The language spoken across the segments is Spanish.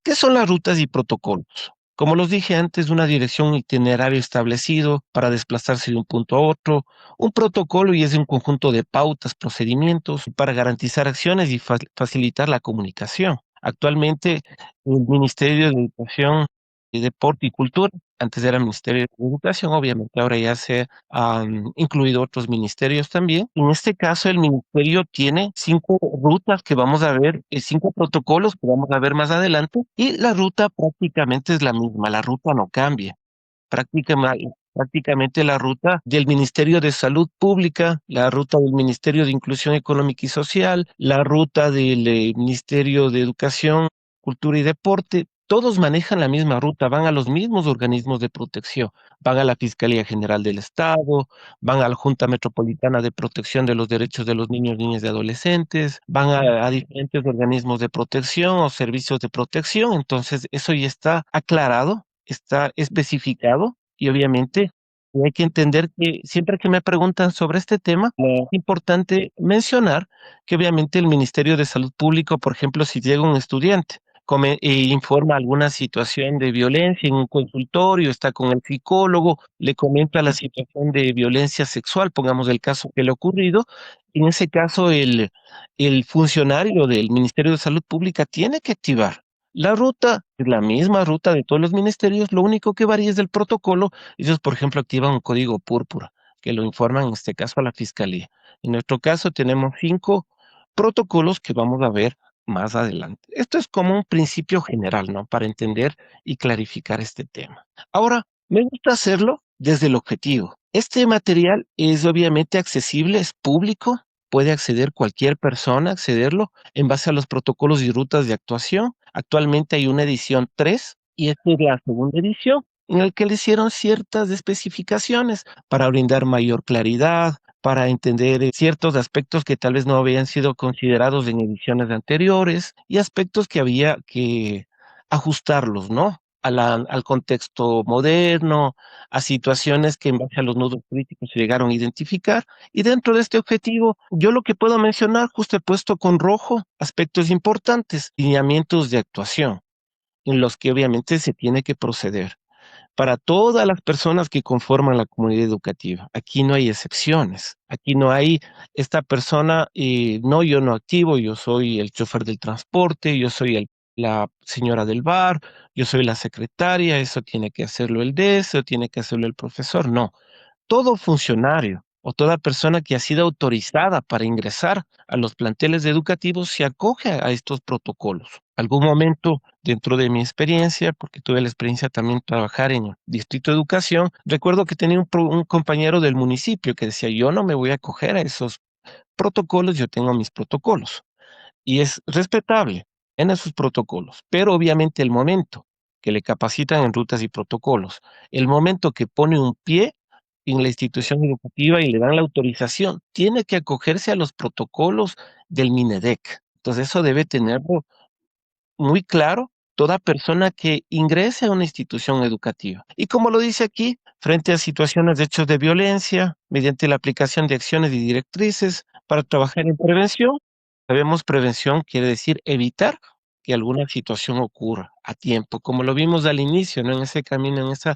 ¿Qué son las rutas y protocolos? Como los dije antes, una dirección, un itinerario establecido para desplazarse de un punto a otro, un protocolo y es un conjunto de pautas, procedimientos para garantizar acciones y facilitar la comunicación. Actualmente, el Ministerio de Educación, Deporte y Cultura, antes era Ministerio de Educación, obviamente ahora ya se han incluido otros ministerios también. En este caso, el ministerio tiene 5 rutas que vamos a ver, 5 protocolos que vamos a ver más adelante, y la ruta prácticamente es la misma, la ruta no cambia. Prácticamente la ruta del Ministerio de Salud Pública, la ruta del Ministerio de Inclusión Económica y Social, la ruta del Ministerio de Educación, Cultura y Deporte, todos manejan la misma ruta, van a los mismos organismos de protección, van a la Fiscalía General del Estado, van a la Junta Metropolitana de Protección de los Derechos de los Niños, Niñas y Adolescentes, van a diferentes organismos de protección o servicios de protección, entonces eso ya está aclarado, está especificado y obviamente hay que entender que siempre que me preguntan sobre este tema, es importante mencionar que obviamente el Ministerio de Salud Pública, por ejemplo, si llega un estudiante, informa alguna situación de violencia en un consultorio, está con el psicólogo, le comenta la situación de violencia sexual, pongamos el caso que le ha ocurrido, en ese caso el funcionario del Ministerio de Salud Pública tiene que activar. La ruta es la misma ruta de todos los ministerios, lo único que varía es el protocolo. Ellos, por ejemplo, activan un código púrpura, que lo informan en este caso a la fiscalía. En nuestro caso tenemos 5 protocolos que vamos a ver más adelante. Esto es como un principio general, ¿no? Para entender y clarificar este tema. Ahora, me gusta hacerlo desde el objetivo. Este material es obviamente accesible, es público, puede acceder cualquier persona, accederlo en base a los protocolos y rutas de actuación. Actualmente hay una edición 3 y esta es la segunda edición en la que le hicieron ciertas especificaciones para brindar mayor claridad, para entender ciertos aspectos que tal vez no habían sido considerados en ediciones anteriores y aspectos que había que ajustarlos, ¿no? Al contexto moderno, a situaciones que en base a los nudos críticos se llegaron a identificar. Y dentro de este objetivo, yo lo que puedo mencionar, justo he puesto con rojo aspectos importantes, lineamientos de actuación, en los que obviamente se tiene que proceder para todas las personas que conforman la comunidad educativa. Aquí no hay excepciones. Aquí no hay esta persona, no, yo no activo, yo soy el chofer del transporte, yo soy la señora del bar, yo soy la secretaria, eso tiene que hacerlo el DS, eso tiene que hacerlo el profesor. No, todo funcionario o toda persona que ha sido autorizada para ingresar a los planteles educativos se acoge a estos protocolos. Algún momento dentro de mi experiencia, porque tuve la experiencia también de trabajar en Distrito de Educación, recuerdo que tenía un compañero del municipio que decía, yo no me voy a acoger a esos protocolos, yo tengo mis protocolos. Y es respetable en esos protocolos, pero obviamente el momento que le capacitan en rutas y protocolos, el momento que pone un pie en la institución educativa y le dan la autorización, tiene que acogerse a los protocolos del Minedec. Entonces eso debe tenerlo muy claro toda persona que ingrese a una institución educativa. Y como lo dice aquí, frente a situaciones de hechos de violencia, mediante la aplicación de acciones y directrices para trabajar en prevención, sabemos prevención quiere decir evitar que alguna situación ocurra a tiempo, como lo vimos al inicio, ¿no? En ese camino, en esa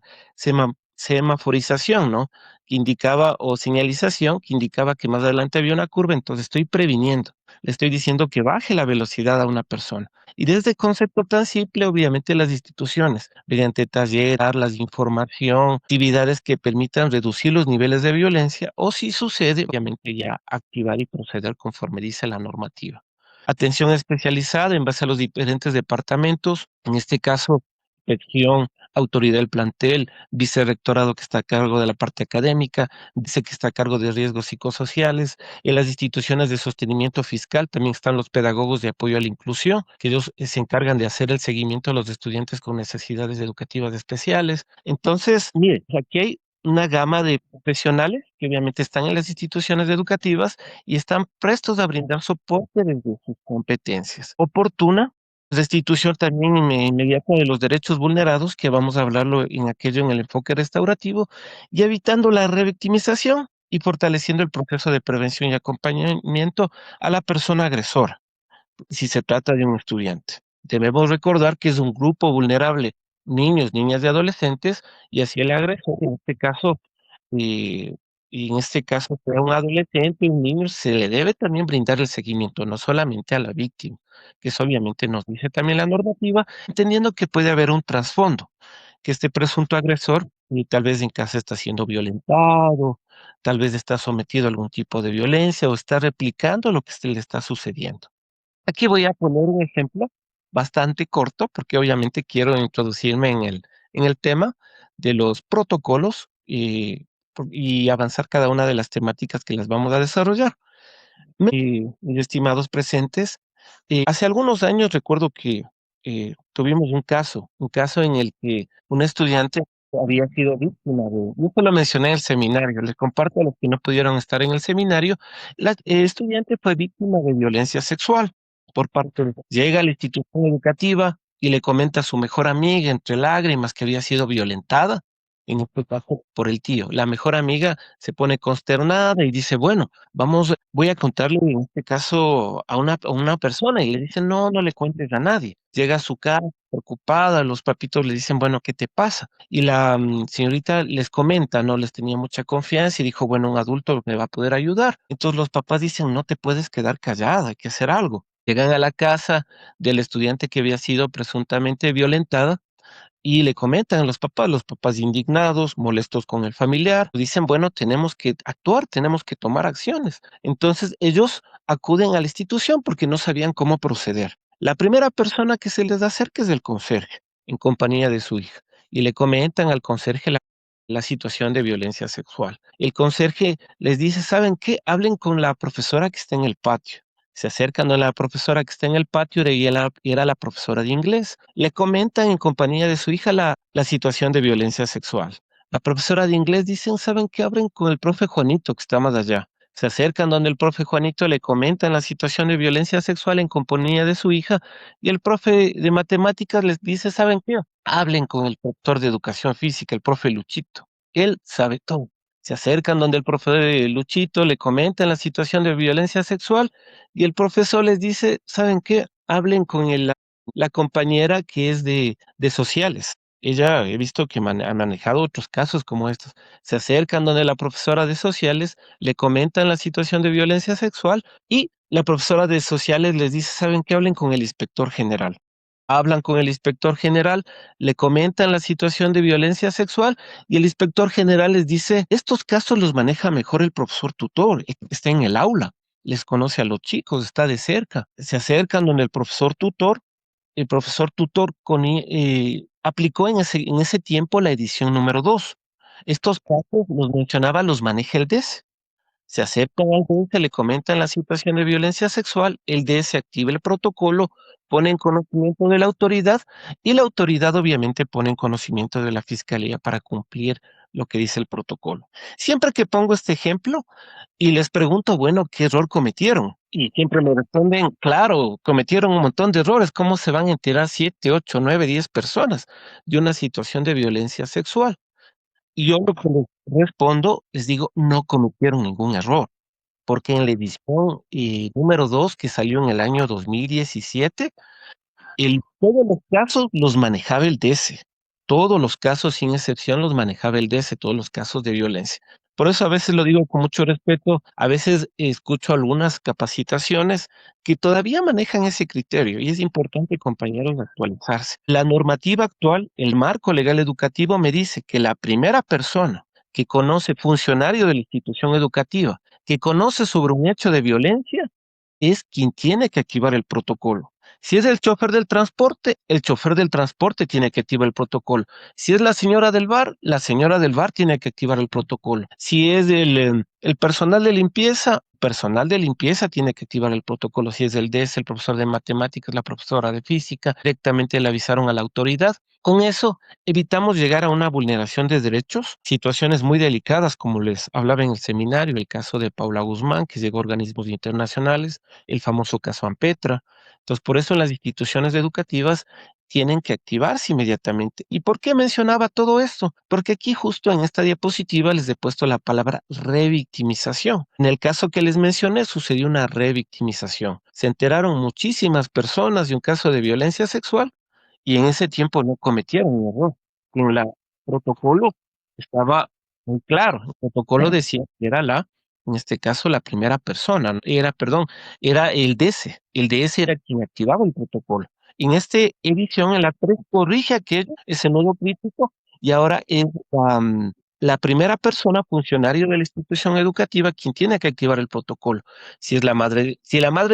semaforización, ¿no? Que indicaba, o señalización, que indicaba que más adelante había una curva, entonces estoy previniendo, le estoy diciendo que baje la velocidad a una persona. Y desde este concepto tan simple, obviamente las instituciones, mediante talleres, charlas de información, actividades que permitan reducir los niveles de violencia, o si sucede, obviamente ya activar y proceder conforme dice la normativa. Atención especializada en base a los diferentes departamentos, en este caso, inspección, autoridad del plantel, vicerrectorado que está a cargo de la parte académica, dice que está a cargo de riesgos psicosociales. En las instituciones de sostenimiento fiscal también están los pedagogos de apoyo a la inclusión, que ellos se encargan de hacer el seguimiento a los estudiantes con necesidades educativas especiales. Entonces, mire, aquí hay una gama de profesionales que obviamente están en las instituciones educativas y están prestos a brindar soporte desde sus competencias. Oportuna restitución también inmediata de los derechos vulnerados, que vamos a hablarlo en aquello en el enfoque restaurativo, y evitando la revictimización y fortaleciendo el proceso de prevención y acompañamiento a la persona agresora, si se trata de un estudiante. Debemos recordar que es un grupo vulnerable, niños, niñas y adolescentes, y así el agresor, eh, en este caso sea un adolescente, un niño, se le debe también brindar el seguimiento, no solamente a la víctima, que eso obviamente nos dice también la normativa, entendiendo que puede haber un trasfondo, que este presunto agresor y tal vez en casa está siendo violentado, tal vez está sometido a algún tipo de violencia o está replicando lo que se le está sucediendo. Aquí voy a poner un ejemplo bastante corto, porque obviamente quiero introducirme en el tema de los protocolos y avanzar cada una de las temáticas que las vamos a desarrollar. Mis estimados presentes, hace algunos años recuerdo que tuvimos un caso en el que un estudiante había sido víctima de, yo solo mencioné el seminario, les comparto a los que no pudieron estar en el seminario, la estudiante fue víctima de violencia sexual por parte de, llega a la institución educativa y le comenta a su mejor amiga entre lágrimas que había sido violentada, en este caso por el tío. La mejor amiga se pone consternada y dice, bueno, voy a contarle en este caso a una persona y le dicen, no, no le cuentes a nadie. Llega a su casa preocupada, los papitos le dicen, bueno, ¿qué te pasa? Y la señorita les comenta, no les tenía mucha confianza y dijo, bueno, un adulto me va a poder ayudar. Entonces los papás dicen, no te puedes quedar callada, hay que hacer algo. Llegan a la casa del estudiante que había sido presuntamente violentada y le comentan a los papás indignados, molestos con el familiar, dicen, bueno, tenemos que actuar, tenemos que tomar acciones. Entonces ellos acuden a la institución porque no sabían cómo proceder. La primera persona que se les acerca es el conserje, en compañía de su hija, y le comentan al conserje la situación de violencia sexual. El conserje les dice, ¿saben qué? Hablen con la profesora que está en el patio. Se acercan a la profesora que está en el patio y era la profesora de inglés. Le comentan en compañía de su hija la situación de violencia sexual. La profesora de inglés dicen, ¿saben qué? Abren con el profe Juanito que está más allá. Se acercan donde el profe Juanito le comentan la situación de violencia sexual en compañía de su hija y el profe de matemáticas les dice, ¿saben qué? Hablen con el doctor de educación física, el profe Luchito. Él sabe todo. Se acercan donde el profe de Luchito le comentan la situación de violencia sexual y el profesor les dice, ¿saben qué? Hablen con la compañera que es de sociales. Ella he visto que ha manejado otros casos como estos. Se acercan donde la profesora de sociales, le comentan la situación de violencia sexual y la profesora de sociales les dice, ¿saben qué? Hablen con el inspector general. Hablan con el inspector general, le comentan la situación de violencia sexual y el inspector general les dice, estos casos los maneja mejor el profesor tutor, está en el aula, les conoce a los chicos, está de cerca. Se acercan donde el profesor tutor aplicó en ese tiempo la edición número 2. Estos casos los mencionaba, los maneja el DES. Se acepta algo, se le comentan la situación de violencia sexual, el DS activa el protocolo, pone en conocimiento de la autoridad y la autoridad obviamente pone en conocimiento de la fiscalía para cumplir lo que dice el protocolo. Siempre que pongo este ejemplo y les pregunto, bueno, ¿qué error cometieron? Y siempre me responden, claro, cometieron un montón de errores. ¿Cómo se van a enterar 7, 8, 9, 10 personas de una situación de violencia sexual? Y yo lo que les respondo, les digo, no cometieron ningún error, porque en la edición número 2 que salió en el año 2017, todos los casos los manejaba el DS. Todos los casos, sin excepción, los manejaba el DS, todos los casos de violencia. Por eso a veces lo digo con mucho respeto, a veces escucho algunas capacitaciones que todavía manejan ese criterio y es importante, compañeros, actualizarse. La normativa actual, el marco legal educativo me dice que la primera persona que conoce, funcionario de la institución educativa, que conoce sobre un hecho de violencia, es quien tiene que activar el protocolo. Si es el chofer del transporte tiene que activar el protocolo. Si es la señora del bar tiene que activar el protocolo. Si es el personal de limpieza tiene que activar el protocolo. Si es el DS, el profesor de matemáticas, la profesora de física, directamente le avisaron a la autoridad. Con eso evitamos llegar a una vulneración de derechos, situaciones muy delicadas, como les hablaba en el seminario, el caso de Paula Guzmán, que llegó a organismos internacionales, el famoso caso Ampetra. Entonces, por eso las instituciones educativas tienen que activarse inmediatamente. ¿Y por qué mencionaba todo esto? Porque aquí justo en esta diapositiva les he puesto la palabra revictimización. En el caso que les mencioné sucedió una revictimización. Se enteraron muchísimas personas de un caso de violencia sexual y en ese tiempo no cometieron un error. En la protocolo estaba muy claro. El protocolo decía que era en este caso, la primera persona, ¿no? Perdón, era el DS. El DS era quien activaba el protocolo. En esta edición, en la 3 corrige aquello, ese nudo crítico, y ahora es la primera persona, funcionario de la institución educativa, quien tiene que activar el protocolo. Si la madre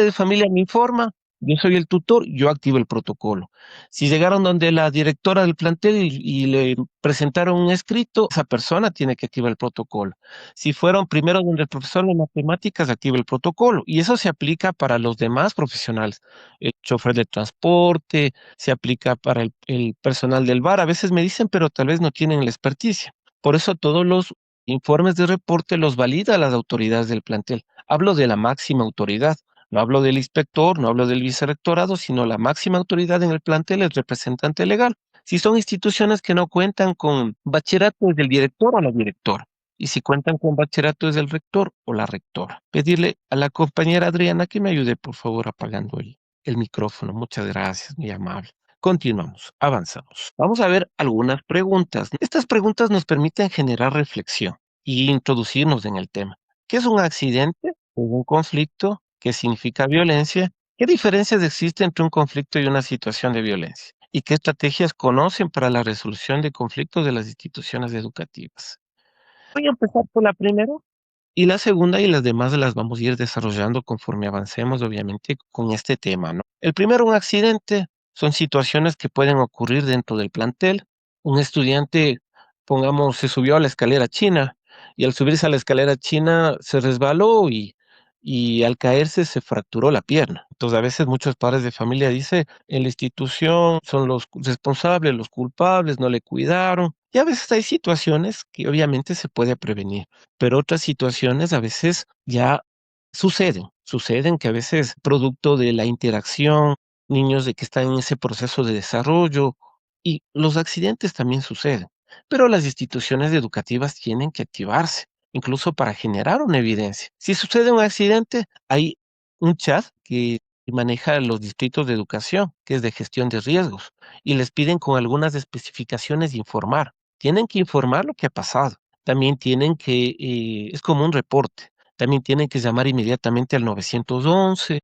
de familia me informa, yo soy el tutor, yo activo el protocolo. Si llegaron donde la directora del plantel y le presentaron un escrito, esa persona tiene que activar el protocolo. Si fueron primero donde el profesor de matemáticas, activa el protocolo. Y eso se aplica para los demás profesionales. El chofer de transporte, se aplica para el personal del bar. A veces me dicen, pero tal vez no tienen la experticia. Por eso todos los informes de reporte los valida las autoridades del plantel. Hablo de la máxima autoridad. No hablo del inspector, no hablo del vicerrectorado, sino la máxima autoridad en el plantel, el representante legal. Si son instituciones que no cuentan con bachillerato, es del director o la directora. Y si cuentan con bachillerato, es del rector o la rectora. Pedirle a la compañera Adriana que me ayude, por favor, apagando el micrófono. Muchas gracias, muy amable. Continuamos, avanzamos. Vamos a ver algunas preguntas. Estas preguntas nos permiten generar reflexión y introducirnos en el tema. ¿Qué es un accidente? ¿Un conflicto? ¿Qué significa violencia? ¿Qué diferencias existen entre un conflicto y una situación de violencia? ¿Y qué estrategias conocen para la resolución de conflictos de las instituciones educativas? Voy a empezar por la primera y la segunda, y las demás las vamos a ir desarrollando conforme avancemos, obviamente, con este tema, ¿no? El primero, un accidente, son situaciones que pueden ocurrir dentro del plantel. Un estudiante, pongamos, se subió a la escalera china y al subirse a la escalera china se resbaló y al caerse se fracturó la pierna. Entonces, a veces muchos padres de familia dicen, en la institución son los responsables, los culpables, no le cuidaron. Y a veces hay situaciones que obviamente se puede prevenir, pero otras situaciones a veces ya suceden que a veces producto de la interacción, niños de que están en ese proceso de desarrollo y los accidentes también suceden, pero las instituciones educativas tienen que activarse, incluso para generar una evidencia. Si sucede un accidente, hay un chat que maneja los distritos de educación, que es de gestión de riesgos, y les piden con algunas especificaciones informar. Tienen que informar lo que ha pasado. También tienen que, es como un reporte, también tienen que llamar inmediatamente al 911,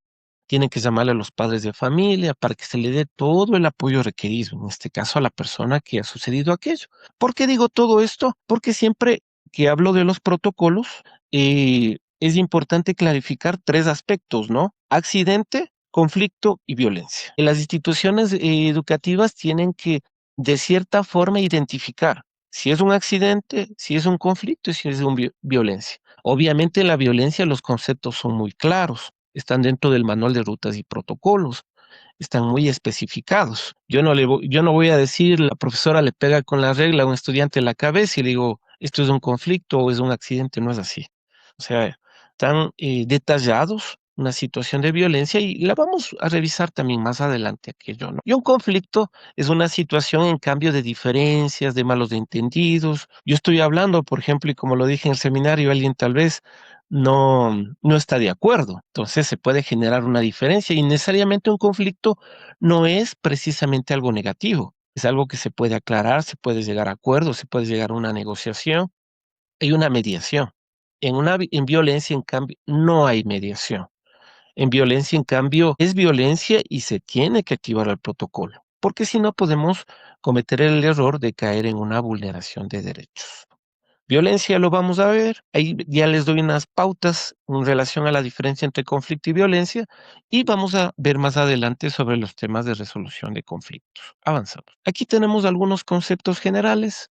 tienen que llamarle a los padres de familia para que se le dé todo el apoyo requerido, en este caso a la persona que ha sucedido aquello. ¿Por qué digo todo esto? Porque siempre que hablo de los protocolos, es importante clarificar tres aspectos, ¿no? Accidente, conflicto y violencia. Las instituciones educativas tienen que, de cierta forma, identificar si es un accidente, si es un conflicto y si es una violencia. Obviamente en la violencia los conceptos son muy claros, están dentro del manual de rutas y protocolos, están muy especificados. Yo no voy a decir la profesora le pega con la regla a un estudiante en la cabeza y le digo esto es un conflicto o es un accidente, no es así. O sea, están detallados una situación de violencia y la vamos a revisar también más adelante aquello, ¿no? Y un conflicto es una situación en cambio de diferencias, de malos entendidos. Yo estoy hablando, por ejemplo, y como lo dije en el seminario, alguien tal vez no está de acuerdo. Entonces se puede generar una diferencia y necesariamente un conflicto no es precisamente algo negativo. Es algo que se puede aclarar, se puede llegar a acuerdos, se puede llegar a una negociación. Hay una mediación. En violencia, en cambio, no hay mediación. En violencia, en cambio, es violencia y se tiene que activar el protocolo, porque si no podemos cometer el error de caer en una vulneración de derechos. Violencia lo vamos a ver, ahí ya les doy unas pautas en relación a la diferencia entre conflicto y violencia y vamos a ver más adelante sobre los temas de resolución de conflictos. Avanzamos. Aquí tenemos algunos conceptos generales.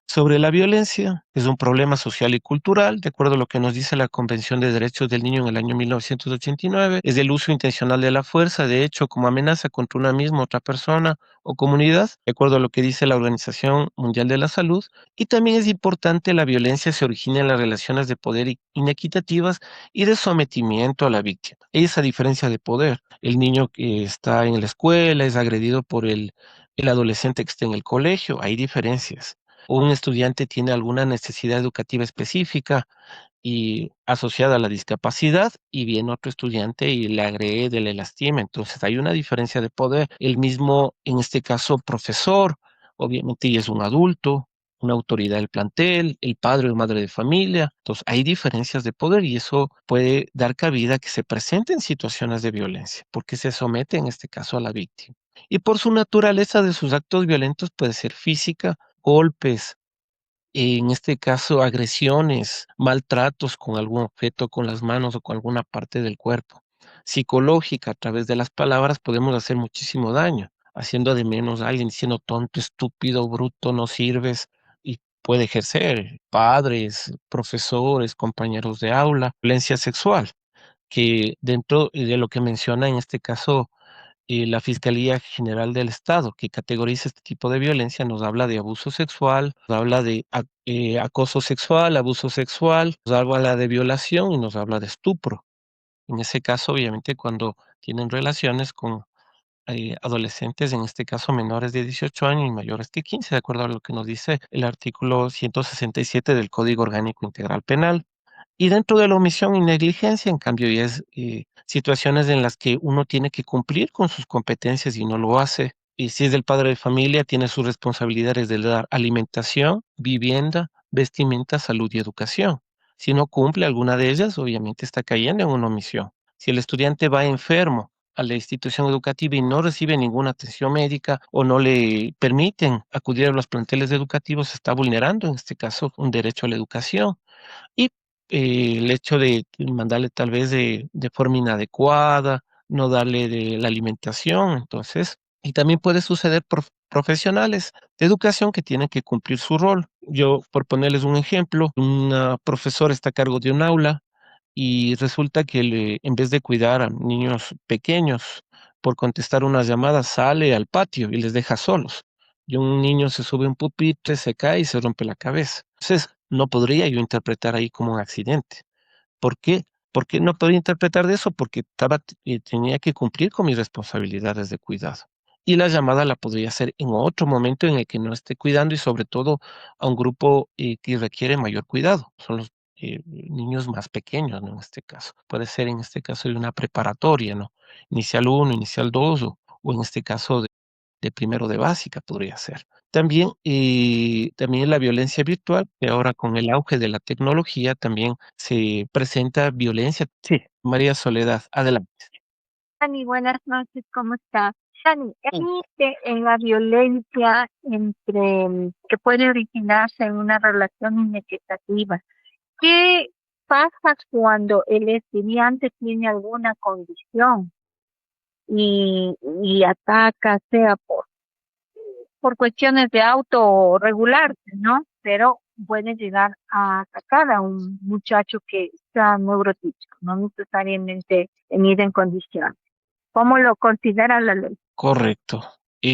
Sobre la violencia, es un problema social y cultural, de acuerdo a lo que nos dice la Convención de Derechos del Niño en el año 1989, es el uso intencional de la fuerza, de hecho, como amenaza contra una misma, otra persona o comunidad, de acuerdo a lo que dice la Organización Mundial de la Salud. Y también es importante la violencia se origina en las relaciones de poder inequitativas y de sometimiento a la víctima. Esa diferencia de poder, el niño que está en la escuela es agredido por el adolescente que está en el colegio, hay diferencias. Un estudiante tiene alguna necesidad educativa específica y asociada a la discapacidad y viene otro estudiante y le agrede, le lastima. Entonces hay una diferencia de poder. El mismo, en este caso, profesor, obviamente y es un adulto, una autoridad del plantel, el padre o madre de familia. Entonces hay diferencias de poder y eso puede dar cabida a que se presenten situaciones de violencia, porque se somete en este caso a la víctima. Y por su naturaleza de sus actos violentos puede ser física, golpes, en este caso agresiones, maltratos con algún objeto, con las manos o con alguna parte del cuerpo. Psicológica, a través de las palabras podemos hacer muchísimo daño, haciendo de menos a alguien, diciendo tonto, estúpido, bruto, no sirves, y puede ejercer padres, profesores, compañeros de aula, violencia sexual, que dentro de lo que menciona en este caso la Fiscalía General del Estado, que categoriza este tipo de violencia, nos habla de abuso sexual, nos habla de acoso sexual, abuso sexual, nos habla de violación y nos habla de estupro. En ese caso, obviamente, cuando tienen relaciones con adolescentes, en este caso menores de 18 años y mayores de 15, de acuerdo a lo que nos dice el artículo 167 del Código Orgánico Integral Penal. Y dentro de la omisión y negligencia, en cambio, ya es situaciones en las que uno tiene que cumplir con sus competencias y no lo hace. Y si es del padre de familia, tiene sus responsabilidades de dar alimentación, vivienda, vestimenta, salud y educación. Si no cumple alguna de ellas, obviamente está cayendo en una omisión. Si el estudiante va enfermo a la institución educativa y no recibe ninguna atención médica o no le permiten acudir a los planteles educativos, se está vulnerando, en este caso, un derecho a la educación. Y el hecho de mandarle tal vez de forma inadecuada, no darle de la alimentación, entonces, y también puede suceder profesionales de educación que tienen que cumplir su rol. Yo, por ponerles un ejemplo, una profesora está a cargo de un aula y resulta que en vez de cuidar a niños pequeños, por contestar unas llamadas, sale al patio y les deja solos. Y un niño se sube a un pupitre, se cae y se rompe la cabeza. Entonces, no podría yo interpretar ahí como un accidente. ¿Por qué? ¿Por qué no podía interpretar de eso? Porque tenía que cumplir con mis responsabilidades de cuidado. Y la llamada la podría hacer en otro momento en el que no esté cuidando y sobre todo a un grupo que requiere mayor cuidado. Son los niños más pequeños, ¿no? En este caso. Puede ser en este caso de una preparatoria, ¿no? Inicial uno, inicial 2 o en este caso de primero de básica podría ser. También, también la violencia virtual, que ahora con el auge de la tecnología también se presenta violencia. Sí, María Soledad, adelante. Dani, buenas noches, ¿cómo está? Dani, existe en la violencia que puede originarse en una relación inequitativa. ¿Qué pasa cuando el estudiante tiene alguna condición y ataca, sea por cuestiones de auto regularse, ¿no? Pero puede llegar a atacar a un muchacho que está neurotípico, no necesariamente tenido en condiciones? ¿Cómo lo considera la ley? Correcto.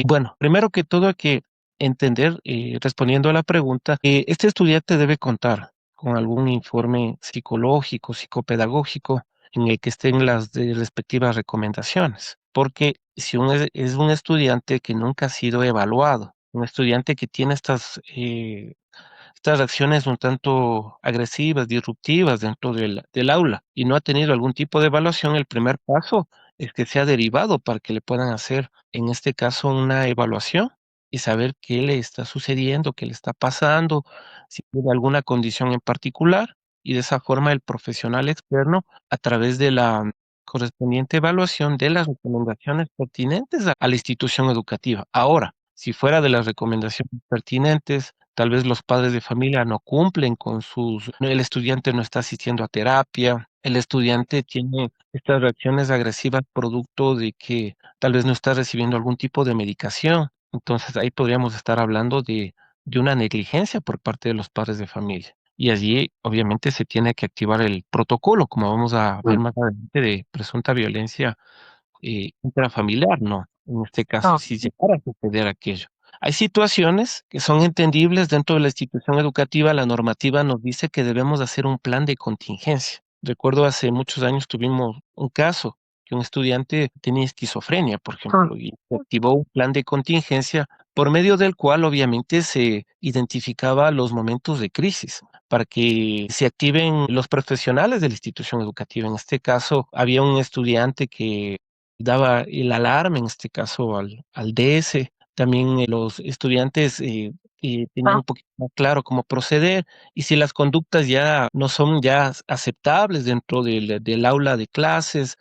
Bueno, primero que todo hay que entender, respondiendo a la pregunta, que este estudiante debe contar con algún informe psicológico, psicopedagógico, en el que estén las respectivas recomendaciones. Porque si es un estudiante que nunca ha sido evaluado, un estudiante que tiene estas reacciones un tanto agresivas, disruptivas dentro del aula y no ha tenido algún tipo de evaluación, el primer paso es que sea derivado para que le puedan hacer, en este caso, una evaluación y saber qué le está sucediendo, qué le está pasando, si tiene alguna condición en particular y de esa forma el profesional externo, a través de la correspondiente evaluación de las recomendaciones pertinentes a la institución educativa. Ahora, si fuera de las recomendaciones pertinentes, tal vez los padres de familia no cumplen con el estudiante no está asistiendo a terapia, el estudiante tiene estas reacciones agresivas producto de que tal vez no está recibiendo algún tipo de medicación. Entonces ahí podríamos estar hablando de una negligencia por parte de los padres de familia. Y allí, obviamente, se tiene que activar el protocolo, como vamos a ver más adelante, de presunta violencia intrafamiliar, ¿no? En este caso, si llegara a suceder aquello. Hay situaciones que son entendibles dentro de la institución educativa. La normativa nos dice que debemos hacer un plan de contingencia. Recuerdo hace muchos años tuvimos un caso que un estudiante tenía esquizofrenia, por ejemplo, y se activó un plan de contingencia por medio del cual obviamente se identificaba los momentos de crisis para que se activen los profesionales de la institución educativa. En este caso, había un estudiante que daba el alarme, en este caso al DS. También los estudiantes tenían un poquito más claro cómo proceder y si las conductas ya no son ya aceptables dentro del aula de clases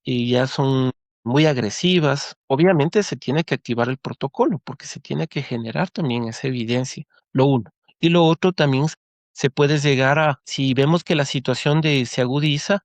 y ya son muy agresivas, obviamente se tiene que activar el protocolo porque se tiene que generar también esa evidencia, lo uno. Y lo otro también se puede llegar a, si vemos que la situación se agudiza,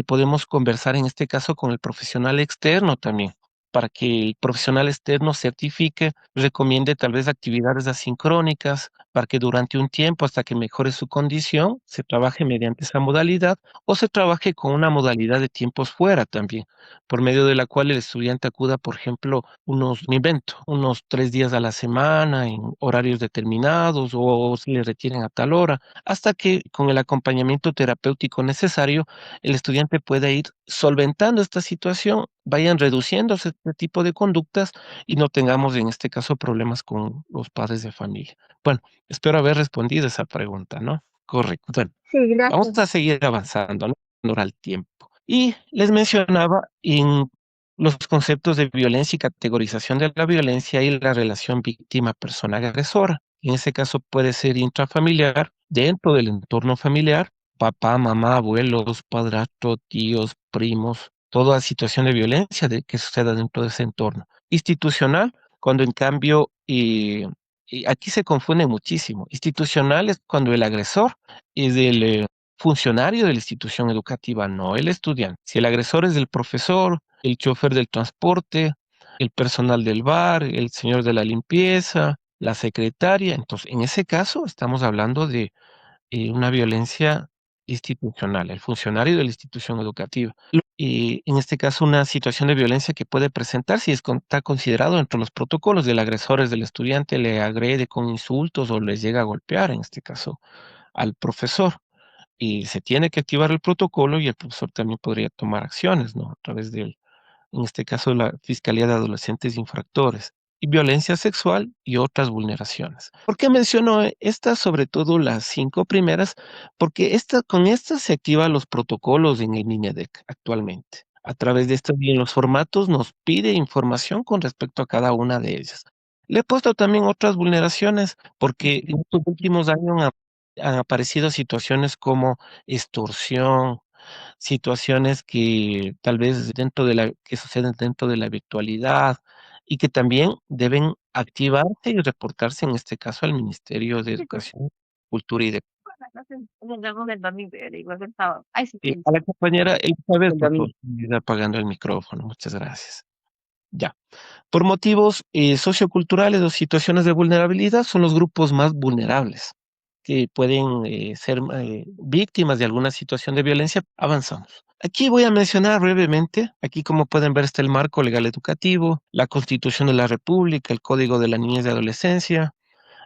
podemos conversar en este caso con el profesional externo también, para que el profesional externo certifique, recomiende tal vez actividades asincrónicas, para que durante un tiempo, hasta que mejore su condición, se trabaje mediante esa modalidad o se trabaje con una modalidad de tiempos fuera también, por medio de la cual el estudiante acuda, por ejemplo, me invento, unos 3 días a la semana en horarios determinados o se le retienen a tal hora, hasta que con el acompañamiento terapéutico necesario, el estudiante pueda ir solventando esta situación, vayan reduciéndose este tipo de conductas y no tengamos en este caso problemas con los padres de familia. Bueno, espero haber respondido esa pregunta, ¿no? Correcto. Bueno, Sí, vamos gracias. a seguir avanzando, ¿no? En honor al tiempo. Y les mencionaba en los conceptos de violencia y categorización de la violencia y la relación víctima-persona agresora. En ese caso puede ser intrafamiliar, dentro del entorno familiar, papá, mamá, abuelos, padrastro, tíos, primos, toda situación de violencia que suceda dentro de ese entorno. Institucional, cuando en cambio, y aquí se confunde muchísimo. Institucional es cuando el agresor es el funcionario de la institución educativa, no el estudiante. Si el agresor es el profesor, el chofer del transporte, el personal del bar, el señor de la limpieza, la secretaria, entonces en ese caso estamos hablando de una violencia institucional, el funcionario de la institución educativa. Y en este caso, una situación de violencia que puede presentar si está considerado entre los protocolos del agresor es del estudiante, le agrede con insultos o les llega a golpear, en este caso, al profesor. Y se tiene que activar el protocolo y el profesor también podría tomar acciones, ¿no? A través del, en este caso, la Fiscalía de Adolescentes Infractores, y violencia sexual y otras vulneraciones. ¿Por qué menciono estas, sobre todo las 5 primeras? Porque con estas se activan los protocolos en el MINEDEC actualmente. A través de estas y en los formatos nos pide información con respecto a cada una de ellas. Le he puesto también otras vulneraciones porque en estos últimos años han aparecido situaciones como extorsión, situaciones que tal vez que suceden dentro de la virtualidad y que también deben activarse y reportarse, en este caso, al Ministerio de Educación, Cultura y Deporte. A la compañera Elizabeth, por favor, ir apagando el micrófono. Muchas gracias. Ya. Por motivos socioculturales o situaciones de vulnerabilidad son los grupos más vulnerables que pueden ser víctimas de alguna situación de violencia. Avanzamos. Aquí voy a mencionar brevemente, aquí como pueden ver está el marco legal educativo, la Constitución de la República, el Código de la Niñez y Adolescencia.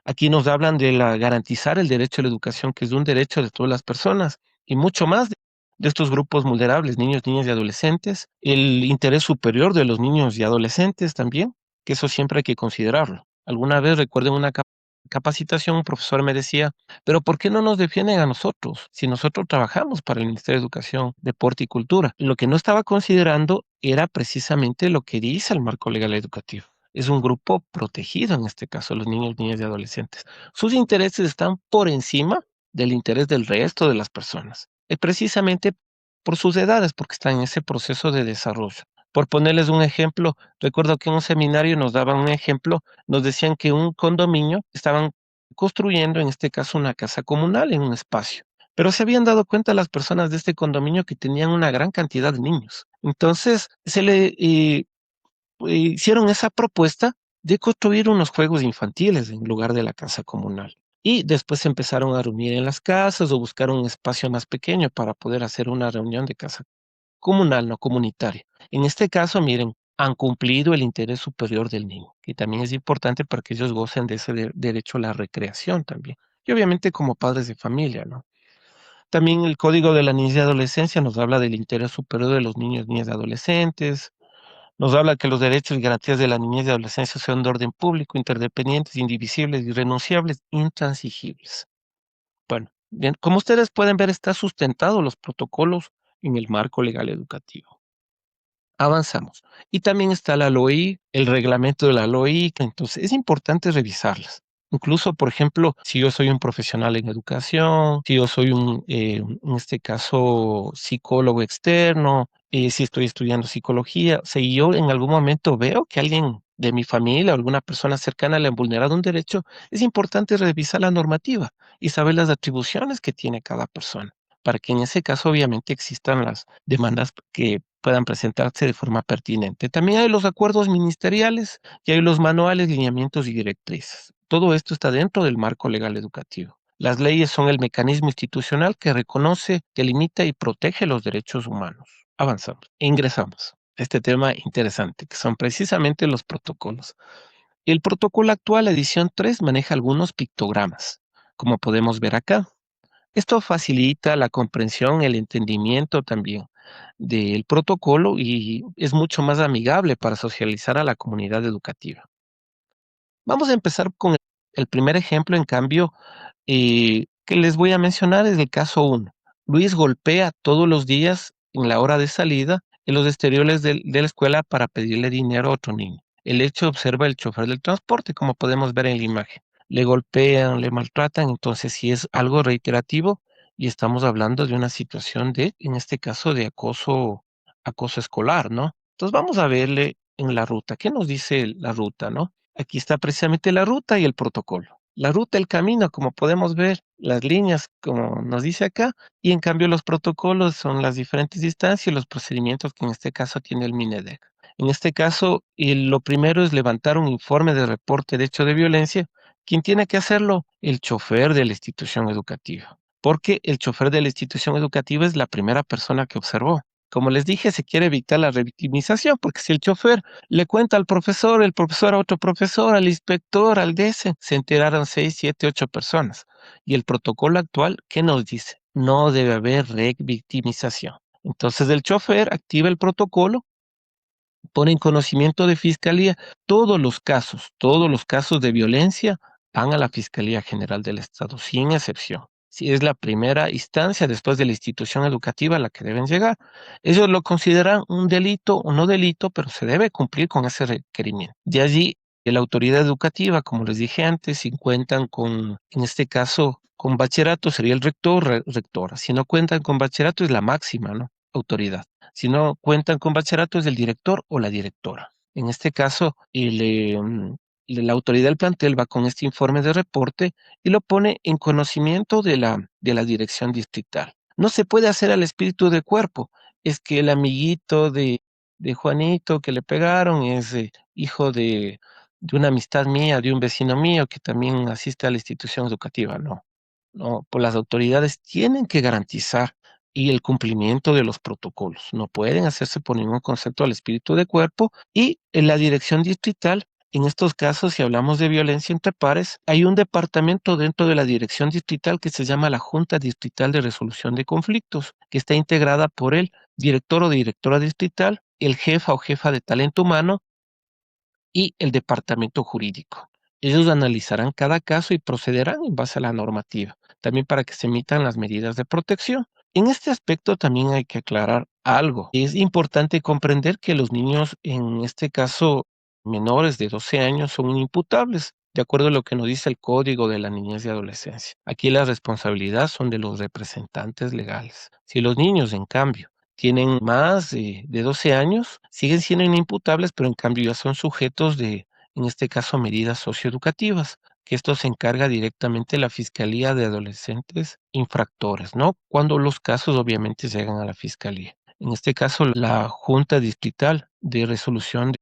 Aquí nos hablan de garantizar el derecho a la educación, que es un derecho de todas las personas, y mucho más de estos grupos vulnerables, niños, niñas y adolescentes, el interés superior de los niños y adolescentes también, que eso siempre hay que considerarlo. Alguna vez recuerdo en una capacitación, un profesor me decía, pero ¿por qué no nos defienden a nosotros si nosotros trabajamos para el Ministerio de Educación, Deporte y Cultura? Lo que no estaba considerando era precisamente lo que dice el marco legal educativo. Es un grupo protegido, en este caso, los niños, niñas y adolescentes. Sus intereses están por encima del interés del resto de las personas. Es precisamente por sus edades, porque están en ese proceso de desarrollo. Por ponerles un ejemplo, recuerdo que en un seminario nos daban un ejemplo, nos decían que un condominio estaban construyendo, en este caso, una casa comunal en un espacio. Pero se habían dado cuenta las personas de este condominio que tenían una gran cantidad de niños. Entonces, hicieron esa propuesta de construir unos juegos infantiles en lugar de la casa comunal. Y después se empezaron a reunir en las casas o buscar un espacio más pequeño para poder hacer una reunión de casa comunal, no comunitaria. En este caso, miren, han cumplido el interés superior del niño, que también es importante para que ellos gocen de ese derecho a la recreación también. Y obviamente como padres de familia, ¿no? También el Código de la Niñez y Adolescencia nos habla del interés superior de los niños, niñas y adolescentes. Nos habla que los derechos y garantías de la niñez y adolescencia son de orden público, interdependientes, indivisibles, irrenunciables, intransigibles. Bueno, bien, como ustedes pueden ver, está sustentado los protocolos en el marco legal educativo. Avanzamos. Y también está la LOI, el reglamento de la LOI, que entonces es importante revisarlas. Incluso, por ejemplo, si yo soy un profesional en educación, si yo soy en este caso, psicólogo externo, si estoy estudiando psicología, si yo en algún momento veo que alguien de mi familia o alguna persona cercana le han vulnerado un derecho, es importante revisar la normativa y saber las atribuciones que tiene cada persona, para que en ese caso obviamente existan las demandas que puedan presentarse de forma pertinente. También hay los acuerdos ministeriales y hay los manuales, lineamientos y directrices. Todo esto está dentro del marco legal educativo. Las leyes son el mecanismo institucional que reconoce, que limita y protege los derechos humanos. Avanzamos, ingresamos a este tema interesante, que son precisamente los protocolos. El protocolo actual, edición 3, maneja algunos pictogramas, como podemos ver acá. Esto facilita la comprensión, el entendimiento también del protocolo y es mucho más amigable para socializar a la comunidad educativa. Vamos a empezar con el primer ejemplo, en cambio, que les voy a mencionar es el caso 1. Luis golpea todos los días en la hora de salida en los exteriores de la escuela para pedirle dinero a otro niño. El hecho observa el chofer del transporte, como podemos ver en la imagen. Le golpean, le maltratan, entonces si es algo reiterativo y estamos hablando de una situación de, en este caso, de acoso escolar, ¿no? Entonces vamos a verle en la ruta. ¿Qué nos dice la ruta, no? Aquí está precisamente la ruta y el protocolo. La ruta, el camino, como podemos ver, las líneas, como nos dice acá, y en cambio los protocolos son las diferentes distancias y los procedimientos que en este caso tiene el MINEDEC. En este caso, lo primero es levantar un informe de reporte de hecho de violencia. ¿Quién tiene que hacerlo? El chofer de la institución educativa, porque el chofer de la institución educativa es la primera persona que observó. Como les dije, se quiere evitar la revictimización, porque si el chofer le cuenta al profesor, el profesor a otro profesor, al inspector, al DC, se enteraron 6, 7, 8 personas. Y el protocolo actual, ¿qué nos dice? No debe haber revictimización. Entonces el chofer activa el protocolo, pone en conocimiento de fiscalía todos los casos de violencia van a la Fiscalía General del Estado, sin excepción. Si es la primera instancia después de la institución educativa a la que deben llegar. Ellos lo consideran un delito o no delito, pero se debe cumplir con ese requerimiento. De allí, la autoridad educativa, como les dije antes, si cuentan con, en este caso, con bachillerato, sería el rector, rectora. Si no cuentan con bachillerato, es la máxima, ¿no? Autoridad. Si no cuentan con bachillerato, es el director o la directora. En este caso, la autoridad del plantel va con este informe de reporte y lo pone en conocimiento de la dirección distrital. No se puede hacer al espíritu de cuerpo. Es que el amiguito de Juanito que le pegaron es hijo de una amistad mía, de un vecino mío que también asiste a la institución educativa. No, no, pues las autoridades tienen que garantizar y el cumplimiento de los protocolos. No pueden hacerse por ningún concepto al espíritu de cuerpo y en la dirección distrital, en estos casos, si hablamos de violencia entre pares, hay un departamento dentro de la dirección distrital que se llama la Junta Distrital de Resolución de Conflictos, que está integrada por el director o directora distrital, el jefa o jefa de talento humano y el departamento jurídico. Ellos analizarán cada caso y procederán en base a la normativa, también para que se emitan las medidas de protección. En este aspecto también hay que aclarar algo. Es importante comprender que los niños, en este caso menores de 12 años, son inimputables, de acuerdo a lo que nos dice el Código de la Niñez y Adolescencia. Aquí las responsabilidades son de los representantes legales. Si los niños, en cambio, tienen más de 12 años, siguen siendo inimputables, pero en cambio ya son sujetos de, en este caso, medidas socioeducativas, que esto se encarga directamente la Fiscalía de Adolescentes Infractores, ¿no? Cuando los casos obviamente llegan a la Fiscalía. En este caso, la Junta Distrital de Resolución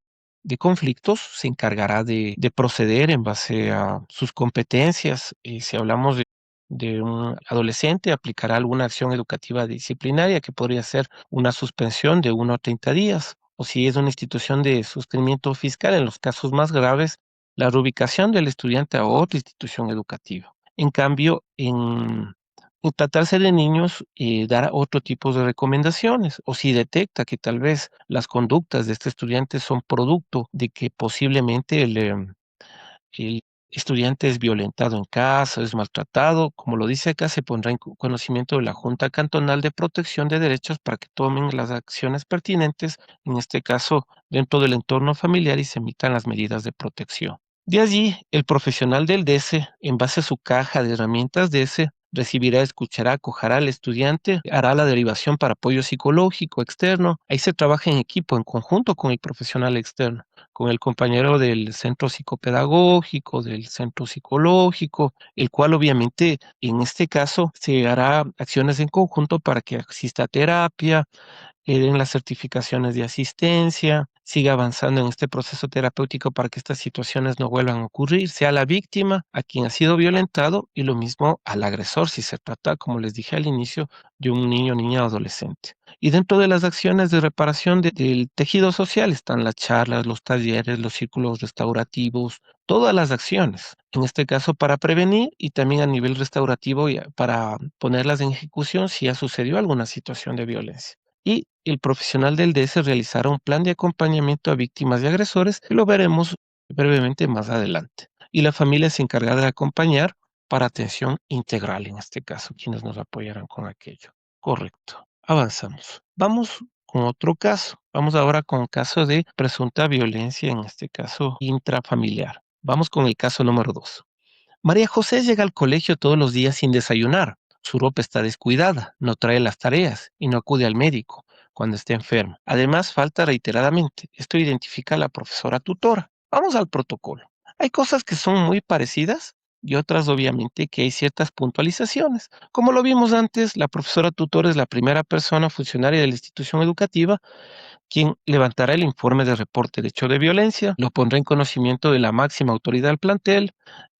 de conflictos se encargará de proceder en base a sus competencias. Y si hablamos de un adolescente, aplicará alguna acción educativa disciplinaria que podría ser una suspensión de 1 a 30 días, o si es una institución de sostenimiento fiscal, en los casos más graves, la reubicación del estudiante a otra institución educativa. En cambio, en tratarse de niños, dar otro tipo de recomendaciones, o si detecta que tal vez las conductas de este estudiante son producto de que posiblemente el estudiante es violentado en casa, es maltratado, como lo dice acá, se pondrá en conocimiento de la Junta Cantonal de Protección de Derechos para que tomen las acciones pertinentes, en este caso dentro del entorno familiar, y se emitan las medidas de protección. De allí, el profesional del DS, en base a su caja de herramientas DS, recibirá, escuchará, acogerá al estudiante, hará la derivación para apoyo psicológico externo. Ahí se trabaja en equipo, en conjunto con el profesional externo, con el compañero del centro psicopedagógico, del centro psicológico, el cual obviamente en este caso se hará acciones en conjunto para que exista terapia, den las certificaciones de asistencia, siga avanzando en este proceso terapéutico para que estas situaciones no vuelvan a ocurrir, sea la víctima, a quien ha sido violentado, y lo mismo al agresor, si se trata, como les dije al inicio, de un niño, niña o adolescente. Y dentro de las acciones de reparación del tejido social están las charlas, los talleres, los círculos restaurativos, todas las acciones, en este caso para prevenir y también a nivel restaurativo y para ponerlas en ejecución si ya sucedió alguna situación de violencia. Y el profesional del DS realizará un plan de acompañamiento a víctimas y agresores, que lo veremos brevemente más adelante. Y la familia se encargará de acompañar para atención integral, en este caso, quienes nos apoyarán con aquello. Correcto. Avanzamos. Vamos con otro caso. Vamos ahora con el caso de presunta violencia, en este caso intrafamiliar. Vamos con el caso número 2. María José llega al colegio todos los días sin desayunar. Su ropa está descuidada, no trae las tareas y no acude al médico cuando esté enferma. Además, falta reiteradamente. Esto identifica a la profesora tutora. Vamos al protocolo. Hay cosas que son muy parecidas y otras obviamente que hay ciertas puntualizaciones. Como lo vimos antes, la profesora tutora es la primera persona funcionaria de la institución educativa quien levantará el informe de reporte de hecho de violencia, lo pondrá en conocimiento de la máxima autoridad del plantel,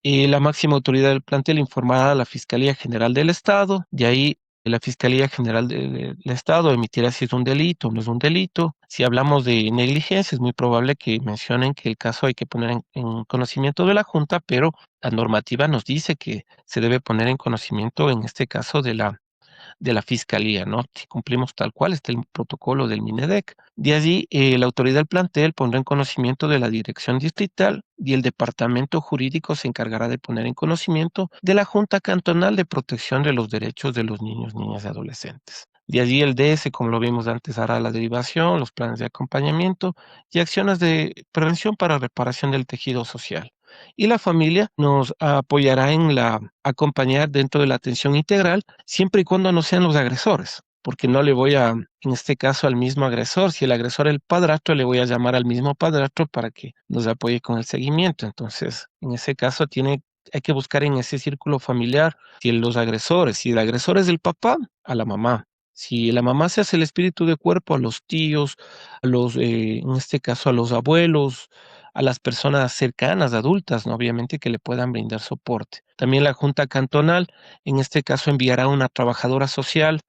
y la máxima autoridad del plantel informará a la Fiscalía General del Estado, de ahí la Fiscalía General del Estado emitirá si es un delito o no es un delito. Si hablamos de negligencia, es muy probable que mencionen que el caso hay que poner en conocimiento de la Junta, pero la normativa nos dice que se debe poner en conocimiento, en este caso, de la fiscalía, ¿no? Si cumplimos tal cual está el protocolo del MINEDEC. De allí, la autoridad del plantel pondrá en conocimiento de la dirección distrital y el departamento jurídico se encargará de poner en conocimiento de la Junta Cantonal de Protección de los Derechos de los Niños, Niñas y Adolescentes. De allí el DS, como lo vimos antes, hará la derivación, los planes de acompañamiento y acciones de prevención para reparación del tejido social. Y la familia nos apoyará en la acompañar dentro de la atención integral, siempre y cuando no sean los agresores, porque no le voy a, en este caso, al mismo agresor. Si el agresor es el padrastro, le voy a llamar al mismo padrastro para que nos apoye con el seguimiento. Entonces, en ese caso, hay que buscar en ese círculo familiar si el agresor es el papá, a la mamá. Si la mamá se hace el espíritu de cuerpo, a los tíos, en este caso, a los abuelos, a las personas cercanas, adultas, ¿no? Obviamente que le puedan brindar soporte. También la Junta Cantonal, en este caso, enviará una trabajadora social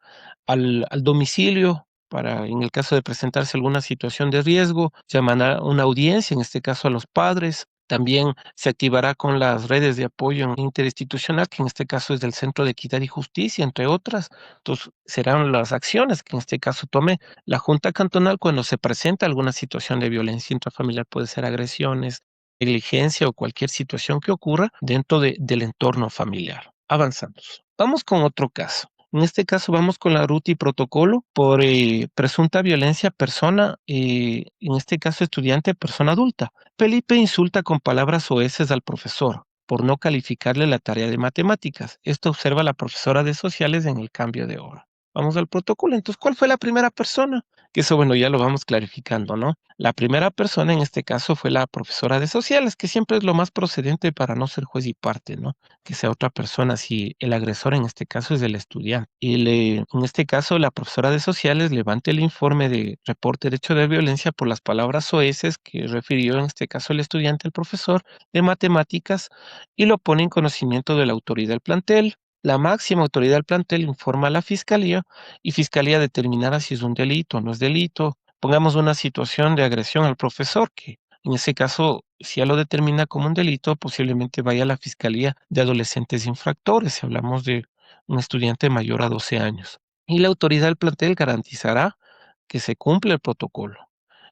al domicilio para, en el caso de presentarse alguna situación de riesgo, llamará a una audiencia, en este caso a los padres. También se activará con las redes de apoyo interinstitucional, que en este caso es del Centro de Equidad y Justicia, entre otras. Entonces, serán las acciones que en este caso tome la Junta Cantonal cuando se presenta alguna situación de violencia intrafamiliar, puede ser agresiones, negligencia o cualquier situación que ocurra dentro del entorno familiar. Avanzamos. Vamos con otro caso. En este caso vamos con la ruta y protocolo por presunta violencia persona, en este caso estudiante, persona adulta. Felipe insulta con palabras soeces al profesor por no calificarle la tarea de matemáticas. Esto observa la profesora de sociales en el cambio de hora. Vamos al protocolo. Entonces, ¿cuál fue la primera persona? Que eso, bueno, ya lo vamos clarificando, ¿no? La primera persona en este caso fue la profesora de sociales, que siempre es lo más procedente para no ser juez y parte, ¿no? Que sea otra persona, si el agresor en este caso es el estudiante. En este caso, la profesora de sociales levanta el informe de reporte de hecho de violencia por las palabras soeces que refirió en este caso el estudiante al profesor de matemáticas y lo pone en conocimiento de la autoridad del plantel. La máxima autoridad del plantel informa a la fiscalía y fiscalía determinará si es un delito o no es delito. Pongamos una situación de agresión al profesor, que en ese caso, si ya lo determina como un delito, posiblemente vaya a la fiscalía de adolescentes infractores, si hablamos de un estudiante mayor a 12 años. Y la autoridad del plantel garantizará que se cumple el protocolo.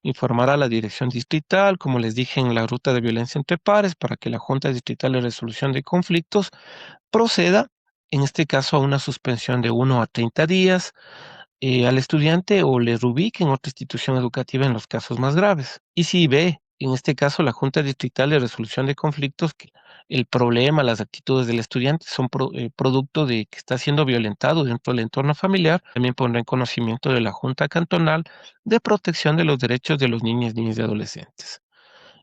Informará a la dirección distrital, como les dije, en la ruta de violencia entre pares, para que la Junta Distrital de Resolución de Conflictos proceda, en este caso, a una suspensión de 1 a 30 días al estudiante o le reubique en otra institución educativa en los casos más graves. Y si ve, en este caso, la Junta Distrital de Resolución de Conflictos, que el problema, las actitudes del estudiante son producto de que está siendo violentado dentro del entorno familiar, también pondrá en conocimiento de la Junta Cantonal de Protección de los Derechos de los Niños, Niñas y Adolescentes.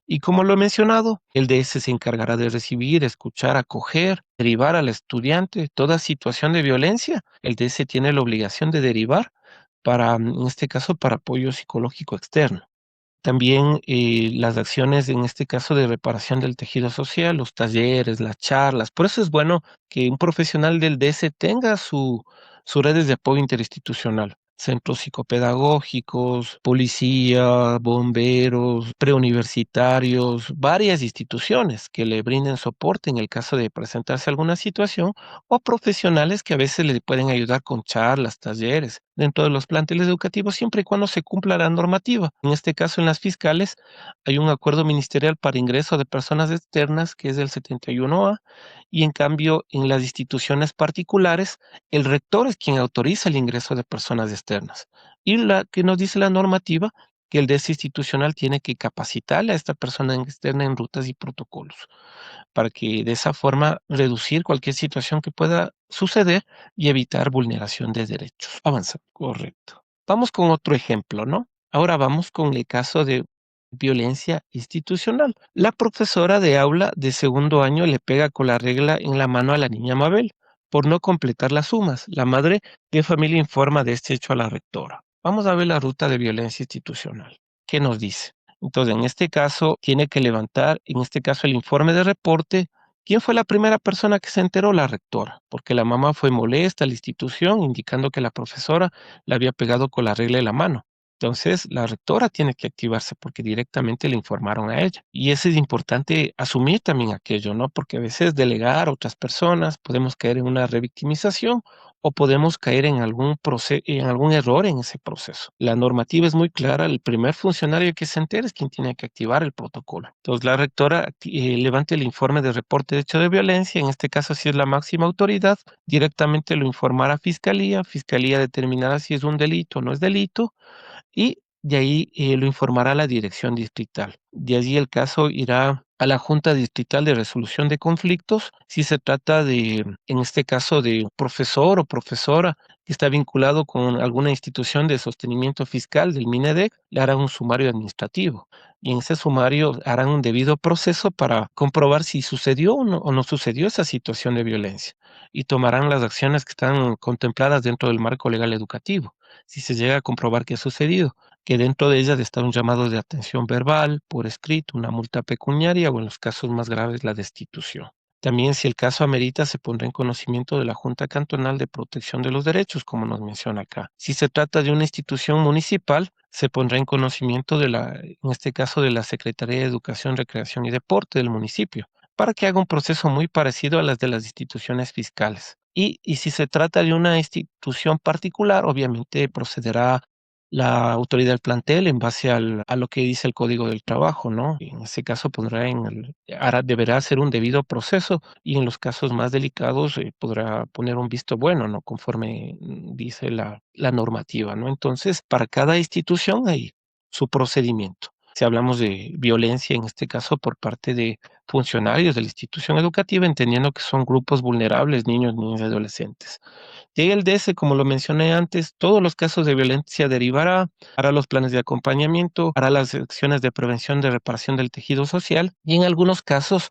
Y como lo he mencionado, el DS se encargará de recibir, escuchar, acoger, derivar al estudiante toda situación de violencia. El DS tiene la obligación de derivar para, en este caso, para apoyo psicológico externo. También las acciones, en este caso, de reparación del tejido social, los talleres, las charlas. Por eso es bueno que un profesional del DS tenga sus redes de apoyo interinstitucional. Centros psicopedagógicos, policía, bomberos, preuniversitarios, varias instituciones que le brinden soporte en el caso de presentarse alguna situación o profesionales que a veces le pueden ayudar con charlas, talleres dentro de los planteles educativos siempre y cuando se cumpla la normativa. En este caso, en las fiscales, hay un acuerdo ministerial para ingreso de personas externas que es del 71A y en cambio en las instituciones particulares, el rector es quien autoriza el ingreso de personas externas. Y la que nos dice la normativa, que el DS institucional tiene que capacitarle a esta persona externa en rutas y protocolos para que de esa forma reducir cualquier situación que pueda suceder y evitar vulneración de derechos. Avanza, correcto. Vamos con otro ejemplo, ¿no? Ahora vamos con el caso de violencia institucional. La profesora de aula de segundo año le pega con la regla en la mano a la niña Mabel por no completar las sumas. La madre de familia informa de este hecho a la rectora. Vamos a ver la ruta de violencia institucional. ¿Qué nos dice? Entonces, en este caso, tiene que levantar, en este caso, el informe de reporte. ¿Quién fue la primera persona que se enteró? La rectora, porque la mamá fue molesta a la institución, indicando que la profesora le había pegado con la regla de la mano. Entonces, la rectora tiene que activarse porque directamente le informaron a ella. Y eso es importante asumir también aquello, ¿no? Porque a veces delegar a otras personas, podemos caer en una revictimización o podemos caer en algún error en ese proceso. La normativa es muy clara, el primer funcionario que se entere es quien tiene que activar el protocolo. Entonces, la rectora levanta el informe de reporte de hecho de violencia, en este caso si es la máxima autoridad, directamente lo informará a Fiscalía, Fiscalía determinará si es un delito o no es delito, y de ahí lo informará la dirección distrital. De allí el caso irá a la Junta Distrital de Resolución de Conflictos, si se trata de, en este caso, de un profesor o profesora que está vinculado con alguna institución de sostenimiento fiscal del MINEDEC, le harán un sumario administrativo. Y en ese sumario harán un debido proceso para comprobar si sucedió o no sucedió esa situación de violencia. Y tomarán las acciones que están contempladas dentro del marco legal educativo si se llega a comprobar que ha sucedido, que dentro de ellas está un llamado de atención verbal, por escrito, una multa pecuniaria o en los casos más graves la destitución. También, si el caso amerita, se pondrá en conocimiento de la Junta Cantonal de Protección de los Derechos, como nos menciona acá. Si se trata de una institución municipal, se pondrá en conocimiento en este caso, de la Secretaría de Educación, Recreación y Deporte del municipio, para que haga un proceso muy parecido a las de las instituciones fiscales. Y si se trata de una institución particular, obviamente procederá la autoridad del plantel en base a lo que dice el Código del Trabajo, ¿no? En ese caso deberá hacer un debido proceso y en los casos más delicados podrá poner un visto bueno, ¿no? Conforme dice la normativa, ¿no? Entonces, para cada institución hay su procedimiento. Si hablamos de violencia, en este caso por parte de funcionarios de la institución educativa, entendiendo que son grupos vulnerables, niños, niñas y adolescentes. Y el DS, como lo mencioné antes, todos los casos de violencia derivará, hará los planes de acompañamiento, hará las acciones de prevención de reparación del tejido social y en algunos casos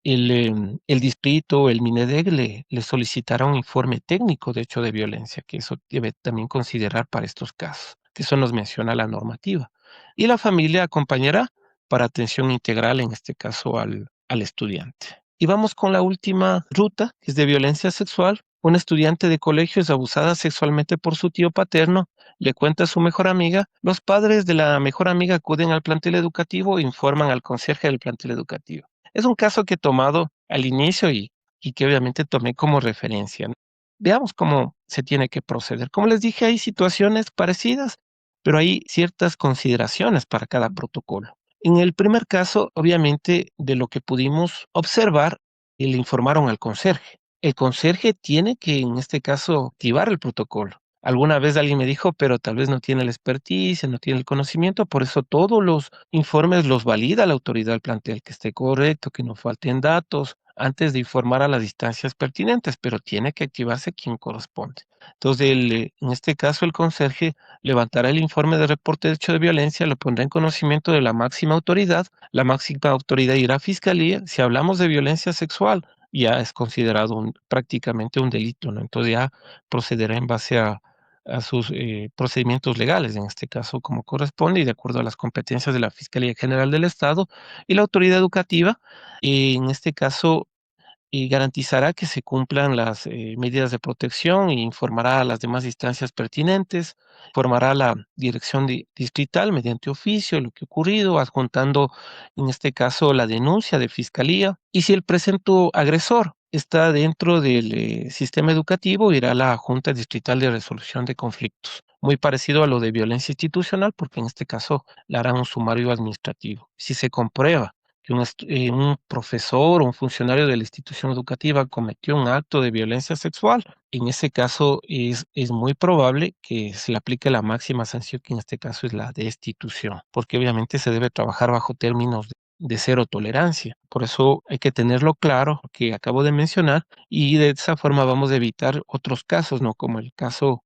el distrito, el MINEDEC le solicitará un informe técnico de hecho de violencia, que eso debe también considerar para estos casos, que eso nos menciona la normativa. Y la familia acompañará para atención integral, en este caso al estudiante. Y vamos con la última ruta, que es de violencia sexual. Una estudiante de colegio es abusada sexualmente por su tío paterno, le cuenta a su mejor amiga, los padres de la mejor amiga acuden al plantel educativo e informan al conserje del plantel educativo. Es un caso que he tomado al inicio y que obviamente tomé como referencia, ¿no? Veamos cómo se tiene que proceder. Como les dije, hay situaciones parecidas, pero hay ciertas consideraciones para cada protocolo. En el primer caso, obviamente, de lo que pudimos observar, le informaron al conserje. El conserje tiene que, en este caso, activar el protocolo. Alguna vez alguien me dijo, pero tal vez no tiene la experticia, no tiene el conocimiento, por eso todos los informes los valida la autoridad del plantel, que esté correcto, que no falten datos, antes de informar a las instancias pertinentes, pero tiene que activarse quien corresponde. Entonces, en este caso, el conserje levantará el informe de reporte de hecho de violencia, lo pondrá en conocimiento de la máxima autoridad irá a fiscalía. Si hablamos de violencia sexual, ya es considerado prácticamente un delito, ¿no? Entonces ya procederá en base a sus procedimientos legales, en este caso como corresponde y de acuerdo a las competencias de la Fiscalía General del Estado y la autoridad educativa. En este caso y garantizará que se cumplan las medidas de protección e informará a las demás instancias pertinentes, formará la dirección distrital mediante oficio lo que ha ocurrido, adjuntando en este caso la denuncia de fiscalía y si el presento agresor está dentro del sistema educativo, irá a la Junta Distrital de Resolución de Conflictos. Muy parecido a lo de violencia institucional, porque en este caso le harán un sumario administrativo. Si se comprueba que un profesor o un funcionario de la institución educativa cometió un acto de violencia sexual, en ese caso es muy probable que se le aplique la máxima sanción, que en este caso es la destitución, porque obviamente se debe trabajar bajo términos de cero tolerancia. Por eso hay que tenerlo claro, que acabo de mencionar, y de esa forma vamos a evitar otros casos, ¿no? Como el caso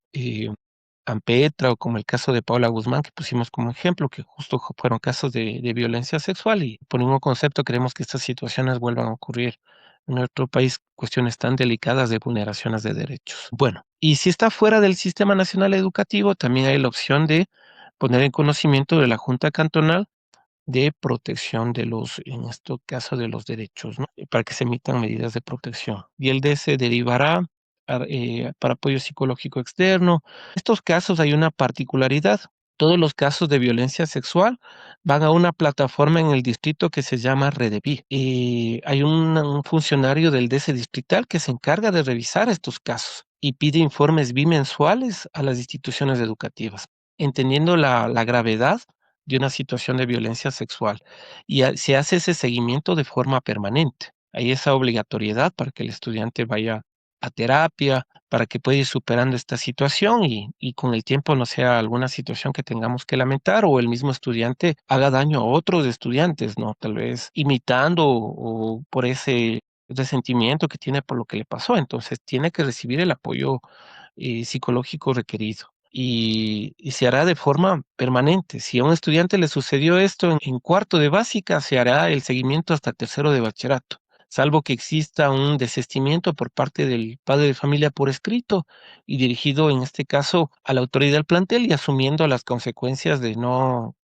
Ampetra o como el caso de Paula Guzmán que pusimos como ejemplo, que justo fueron casos de violencia sexual y por ningún concepto queremos que estas situaciones vuelvan a ocurrir en nuestro país, cuestiones tan delicadas de vulneraciones de derechos. Bueno, y si está fuera del Sistema Nacional Educativo, también hay la opción de poner en conocimiento de la Junta Cantonal de protección de en este caso, de los derechos, ¿no? Para que se emitan medidas de protección. Y el DS derivará para apoyo psicológico externo. En estos casos hay una particularidad. Todos los casos de violencia sexual van a una plataforma en el distrito que se llama Redevi. Hay un funcionario del DS distrital que se encarga de revisar estos casos y pide informes bimensuales a las instituciones educativas, entendiendo la gravedad de una situación de violencia sexual y se hace ese seguimiento de forma permanente. Hay esa obligatoriedad para que el estudiante vaya a terapia, para que pueda ir superando esta situación y con el tiempo no sea alguna situación que tengamos que lamentar o el mismo estudiante haga daño a otros estudiantes, ¿no? Tal vez imitando o por ese resentimiento que tiene por lo que le pasó. Entonces tiene que recibir el apoyo psicológico requerido y se hará de forma permanente. Si a un estudiante le sucedió esto en cuarto de básica, se hará el seguimiento hasta tercero de bachillerato, salvo que exista un desistimiento por parte del padre de familia por escrito y dirigido en este caso a la autoridad del plantel y asumiendo las consecuencias de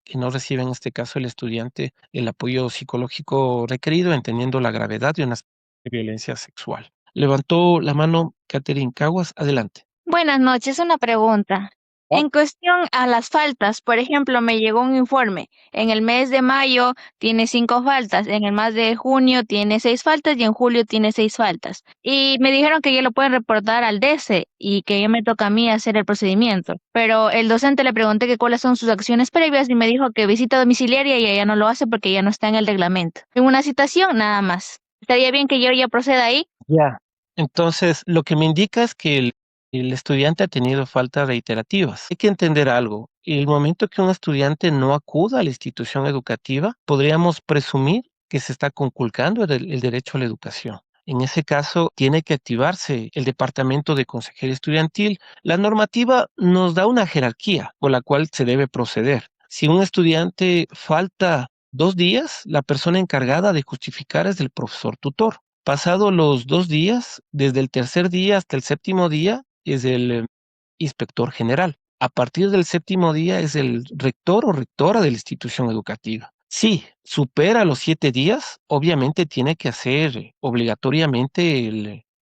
que no recibe en este caso el estudiante el apoyo psicológico requerido, entendiendo la gravedad de una violencia sexual. Levantó la mano Catherine Caguas, adelante. Buenas noches, una pregunta. En cuestión a las faltas, por ejemplo, me llegó un informe. En el mes de mayo tiene 5 faltas, en el mes de junio tiene 6 faltas y en julio tiene 6 faltas. Y me dijeron que ya lo pueden reportar al DC y que ya me toca a mí hacer el procedimiento. Pero el docente le pregunté que cuáles son sus acciones previas y me dijo que visita domiciliaria y ella no lo hace porque ya no está en el reglamento. En una citación, nada más. ¿Estaría bien que yo ya proceda ahí? Ya. Entonces, lo que me indica es que el estudiante ha tenido faltas reiterativas. Hay que entender algo. el momento que un estudiante no acuda a la institución educativa, podríamos presumir que se está conculcando el derecho a la educación. En ese caso, tiene que activarse el Departamento de Consejería Estudiantil. La normativa nos da una jerarquía por la cual se debe proceder. Si un estudiante falta 2 días, la persona encargada de justificar es el profesor tutor. Pasado los 2 días, desde el tercer día hasta el séptimo día, es el inspector general. A partir del séptimo día es el rector o rectora de la institución educativa. Si supera los 7 días, obviamente tiene que hacer obligatoriamente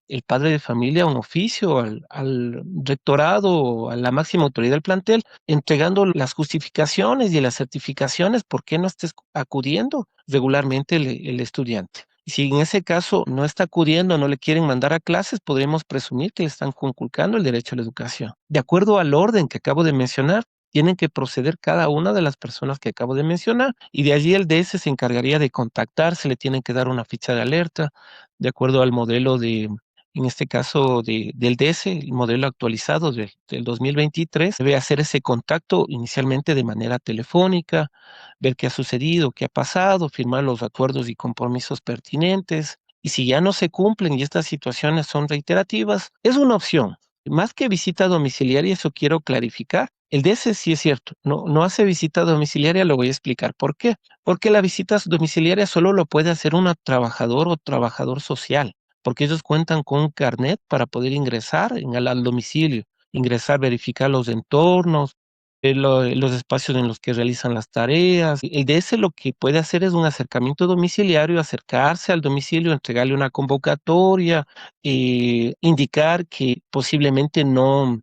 el padre de familia un oficio al rectorado o a la máxima autoridad del plantel, entregando las justificaciones y las certificaciones por qué no estés acudiendo regularmente el estudiante. Si en ese caso no está acudiendo, no le quieren mandar a clases, podremos presumir que le están conculcando el derecho a la educación. De acuerdo al orden que acabo de mencionar, tienen que proceder cada una de las personas que acabo de mencionar y de allí el DS se encargaría de contactarse, le tienen que dar una ficha de alerta de acuerdo al modelo en este caso del DS, el modelo actualizado del 2023, debe hacer ese contacto inicialmente de manera telefónica, ver qué ha sucedido, qué ha pasado, firmar los acuerdos y compromisos pertinentes. Y si ya no se cumplen y estas situaciones son reiterativas, es una opción. Más que visita domiciliaria, eso quiero clarificar. El DS sí es cierto, no hace visita domiciliaria, lo voy a explicar por qué. Porque la visita domiciliaria solo lo puede hacer un trabajador o trabajador social, porque ellos cuentan con un carnet para poder ingresar al domicilio, ingresar, verificar los entornos, los espacios en los que realizan las tareas. El DS lo que puede hacer es un acercamiento domiciliario, acercarse al domicilio, entregarle una convocatoria, indicar que posiblemente no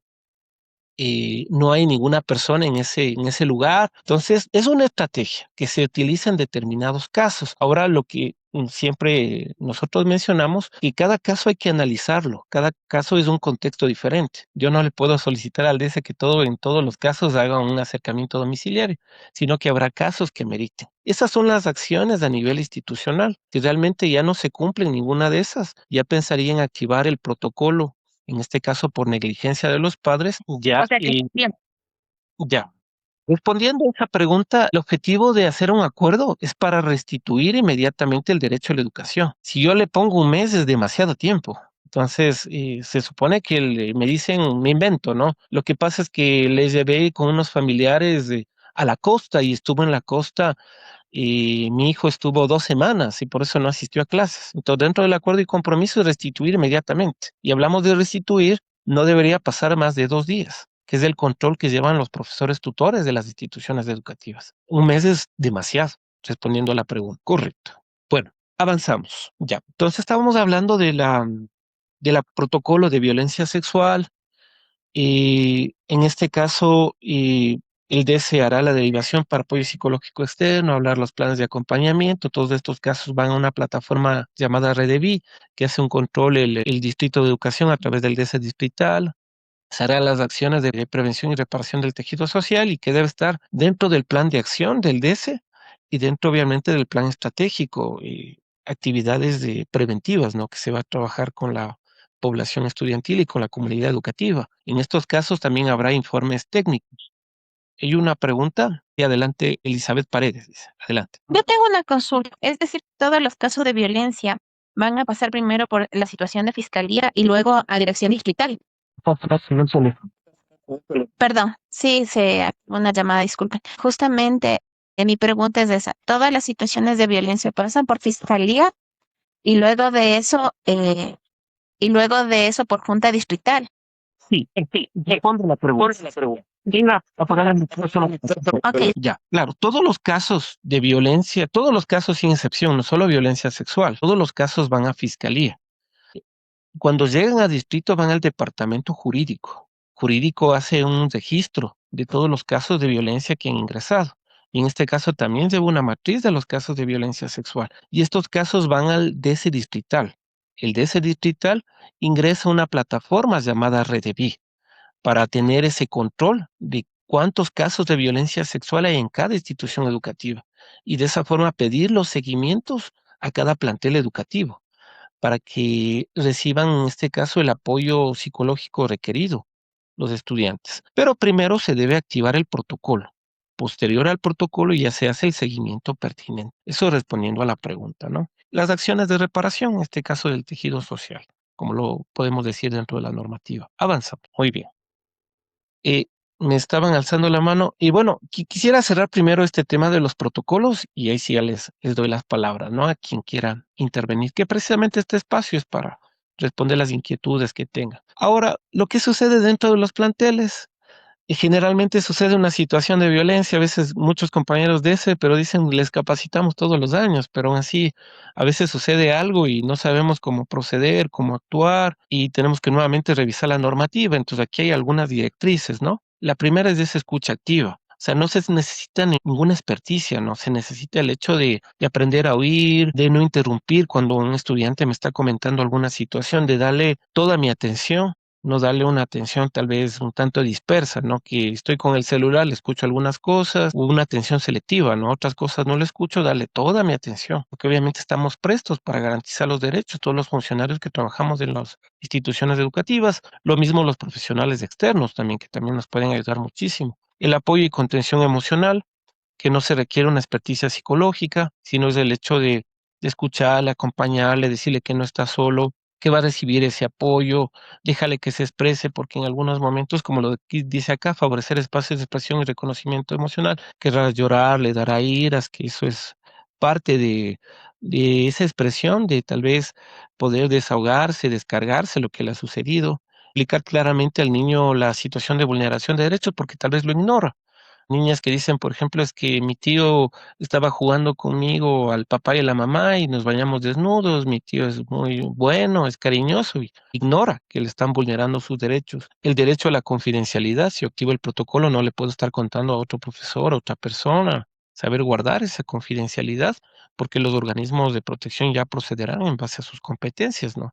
hay ninguna persona en ese lugar. Entonces, es una estrategia que se utiliza en determinados casos. Ahora, lo que siempre nosotros mencionamos, que cada caso hay que analizarlo, cada caso es un contexto diferente. Yo no le puedo solicitar al DS que en todos los casos haga un acercamiento domiciliario, sino que habrá casos que meriten. Esas son las acciones a nivel institucional. Si realmente ya no se cumplen ninguna de esas, ya pensaría en activar el protocolo en este caso por negligencia de los padres, O sea que, bien, ya. Respondiendo a esa pregunta, el objetivo de hacer un acuerdo es para restituir inmediatamente el derecho a la educación. Si yo le pongo un mes es demasiado tiempo. Entonces, se supone que me dicen, me invento, ¿no? Lo que pasa es que les llevé con unos familiares a la costa y estuvo en la costa y mi hijo estuvo 2 semanas y por eso no asistió a clases. Entonces, dentro del acuerdo y compromiso es restituir inmediatamente. Y hablamos de restituir, no debería pasar más de 2 días, que es el control que llevan los profesores tutores de las instituciones educativas. Un mes es demasiado, respondiendo a la pregunta. Correcto. Bueno, avanzamos. Ya. Entonces, estábamos hablando de la protocolo de violencia sexual. Y en este caso, el DS hará la derivación para apoyo psicológico externo, hablar los planes de acompañamiento. Todos estos casos van a una plataforma llamada Redevi, que hace un control el Distrito de Educación a través del DS distrital. Se hará las acciones de prevención y reparación del tejido social y que debe estar dentro del plan de acción del DS y dentro, obviamente, del plan estratégico. Actividades preventivas, ¿no? Que se va a trabajar con la población estudiantil y con la comunidad educativa. En estos casos también habrá informes técnicos. Hay una pregunta y adelante Elizabeth Paredes dice, adelante. yo tengo una consulta. Es decir, todos los casos de violencia van a pasar primero por la situación de fiscalía y luego a dirección distrital. Perdón, sí, una llamada, disculpen. Justamente mi pregunta es esa. Todas las situaciones de violencia pasan por fiscalía y luego de eso por junta distrital. Sí, responde la pregunta. Venga, apagar el micrófono. Ok, Ya, claro, todos los casos de violencia, todos los casos sin excepción, no solo violencia sexual, todos los casos van a fiscalía. Cuando llegan a distrito van al departamento jurídico. Jurídico hace un registro de todos los casos de violencia que han ingresado. Y en este caso también lleva una matriz de los casos de violencia sexual. Y estos casos van al DS distrital. El DS distrital ingresa a una plataforma llamada Redevi para tener ese control de cuántos casos de violencia sexual hay en cada institución educativa. Y de esa forma pedir los seguimientos a cada plantel educativo para que reciban, en este caso, el apoyo psicológico requerido los estudiantes. Pero primero se debe activar el protocolo. Posterior al protocolo ya se hace el seguimiento pertinente. Eso respondiendo a la pregunta, ¿no? Las acciones de reparación, en este caso del tejido social, como lo podemos decir dentro de la normativa. Avanza. Muy bien. Eh, Me estaban alzando la mano y bueno, quisiera cerrar primero este tema de los protocolos y ahí sí ya les doy las palabras, ¿no? A quien quiera intervenir, que precisamente este espacio es para responder las inquietudes que tenga. Ahora, lo que sucede dentro de los planteles, y generalmente sucede una situación de violencia, a veces muchos compañeros de ese, pero dicen, les capacitamos todos los años, pero aún así a veces sucede algo y no sabemos cómo proceder, cómo actuar y tenemos que nuevamente revisar la normativa. Entonces aquí hay algunas directrices, ¿no? La primera es de esa escucha activa. O sea, no se necesita ninguna experticia, ¿no? Se necesita el hecho de aprender a oír, de no interrumpir cuando un estudiante me está comentando alguna situación, de darle toda mi atención, no darle una atención tal vez un tanto dispersa, ¿no? Que estoy con el celular, le escucho algunas cosas, o una atención selectiva, ¿no? Otras cosas no le escucho, darle toda mi atención, porque obviamente estamos prestos para garantizar los derechos, todos los funcionarios que trabajamos en las instituciones educativas, lo mismo los profesionales externos también, que también nos pueden ayudar muchísimo. El apoyo y contención emocional, que no se requiere una experticia psicológica, sino es el hecho de escucharle, acompañarle, decirle que no está solo, que va a recibir ese apoyo, déjale que se exprese, porque en algunos momentos, como lo dice acá, favorecer espacios de expresión y reconocimiento emocional, querrá llorar, le dará iras, que eso es parte de esa expresión, de tal vez poder desahogarse, descargarse lo que le ha sucedido, explicar claramente al niño la situación de vulneración de derechos, porque tal vez lo ignora. Niñas que dicen, por ejemplo, es que mi tío estaba jugando conmigo al papá y a la mamá y nos bañamos desnudos, mi tío es muy bueno, es cariñoso y ignora que le están vulnerando sus derechos. El derecho a la confidencialidad, si activo el protocolo, no le puedo estar contando a otro profesor, a otra persona, saber guardar esa confidencialidad, porque los organismos de protección ya procederán en base a sus competencias, ¿no?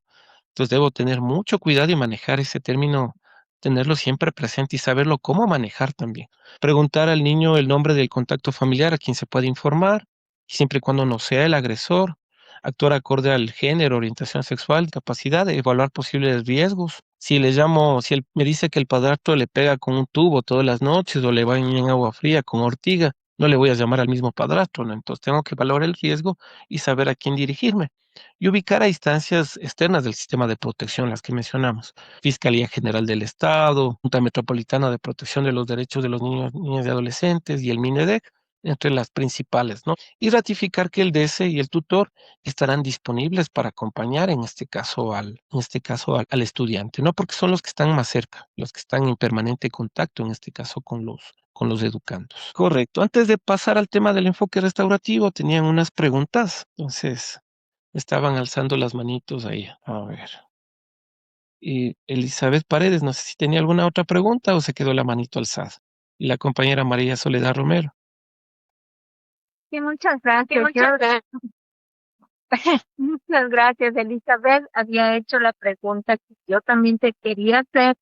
Entonces debo tener mucho cuidado y manejar ese término, tenerlo siempre presente y saberlo cómo manejar también. Preguntar al niño el nombre del contacto familiar a quien se puede informar, siempre y cuando no sea el agresor. Actuar acorde al género, orientación sexual, capacidad de evaluar posibles riesgos. Si le llamo, si él me dice que el padrastro le pega con un tubo todas las noches o le baña en agua fría con ortiga, no le voy a llamar al mismo padrastro, ¿no? Entonces tengo que valorar el riesgo y saber a quién dirigirme y ubicar a instancias externas del sistema de protección, las que mencionamos, Fiscalía General del Estado, Junta Metropolitana de Protección de los Derechos de los Niños, Niñas y Adolescentes y el MINEDEC, entre las principales, ¿no? Y ratificar que el DS y el tutor estarán disponibles para acompañar en este caso al estudiante, ¿no? Porque son los que están más cerca, los que están en permanente contacto, en este caso con los educandos. Correcto. Antes de pasar al tema del enfoque restaurativo, tenían unas preguntas. Entonces, estaban alzando las manitos ahí. A ver. Y Elizabeth Paredes, no sé si tenía alguna otra pregunta o se quedó la manito alzada. Y la compañera María Soledad Romero. Sí, muchas gracias. Muchas gracias, Elizabeth. Había hecho la pregunta que yo también te quería hacer.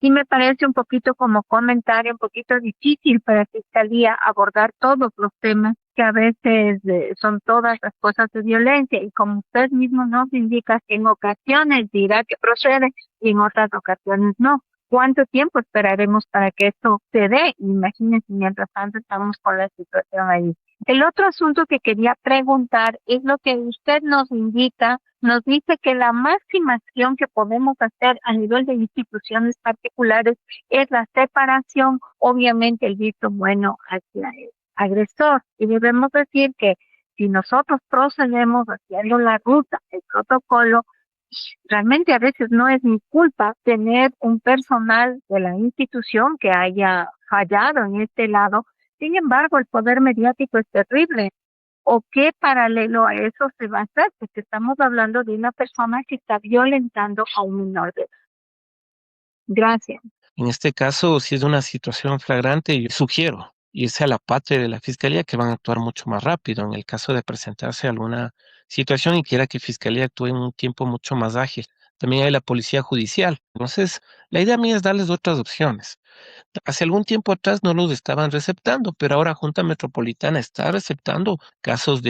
Sí me parece un poquito como comentario, un poquito difícil para Fiscalía abordar todos los temas que a veces son todas las cosas de violencia y como usted mismo nos indica que en ocasiones dirá que procede y en otras ocasiones no. ¿Cuánto tiempo esperaremos para que esto se dé? Imagínense, mientras tanto estamos con la situación ahí. El otro asunto que quería preguntar es lo que usted nos indica, nos dice que la máxima acción que podemos hacer a nivel de instituciones particulares es la separación, obviamente el visto bueno hacia el agresor. Y debemos decir que si nosotros procedemos haciendo la ruta, el protocolo, realmente a veces no es mi culpa tener un personal de la institución que haya fallado en este lado. Sin embargo, el poder mediático es terrible. ¿O qué paralelo a eso se va a hacer? Porque estamos hablando de una persona que está violentando a un menor de edad. Gracias. En este caso, si es una situación flagrante, yo sugiero irse a la patria de la Fiscalía, que van a actuar mucho más rápido en el caso de presentarse alguna situación y quiera que Fiscalía actúe en un tiempo mucho más ágil. También hay la Policía Judicial. Entonces, la idea mía es darles otras opciones. Hace algún tiempo atrás no los estaban receptando, pero ahora Junta Metropolitana está receptando casos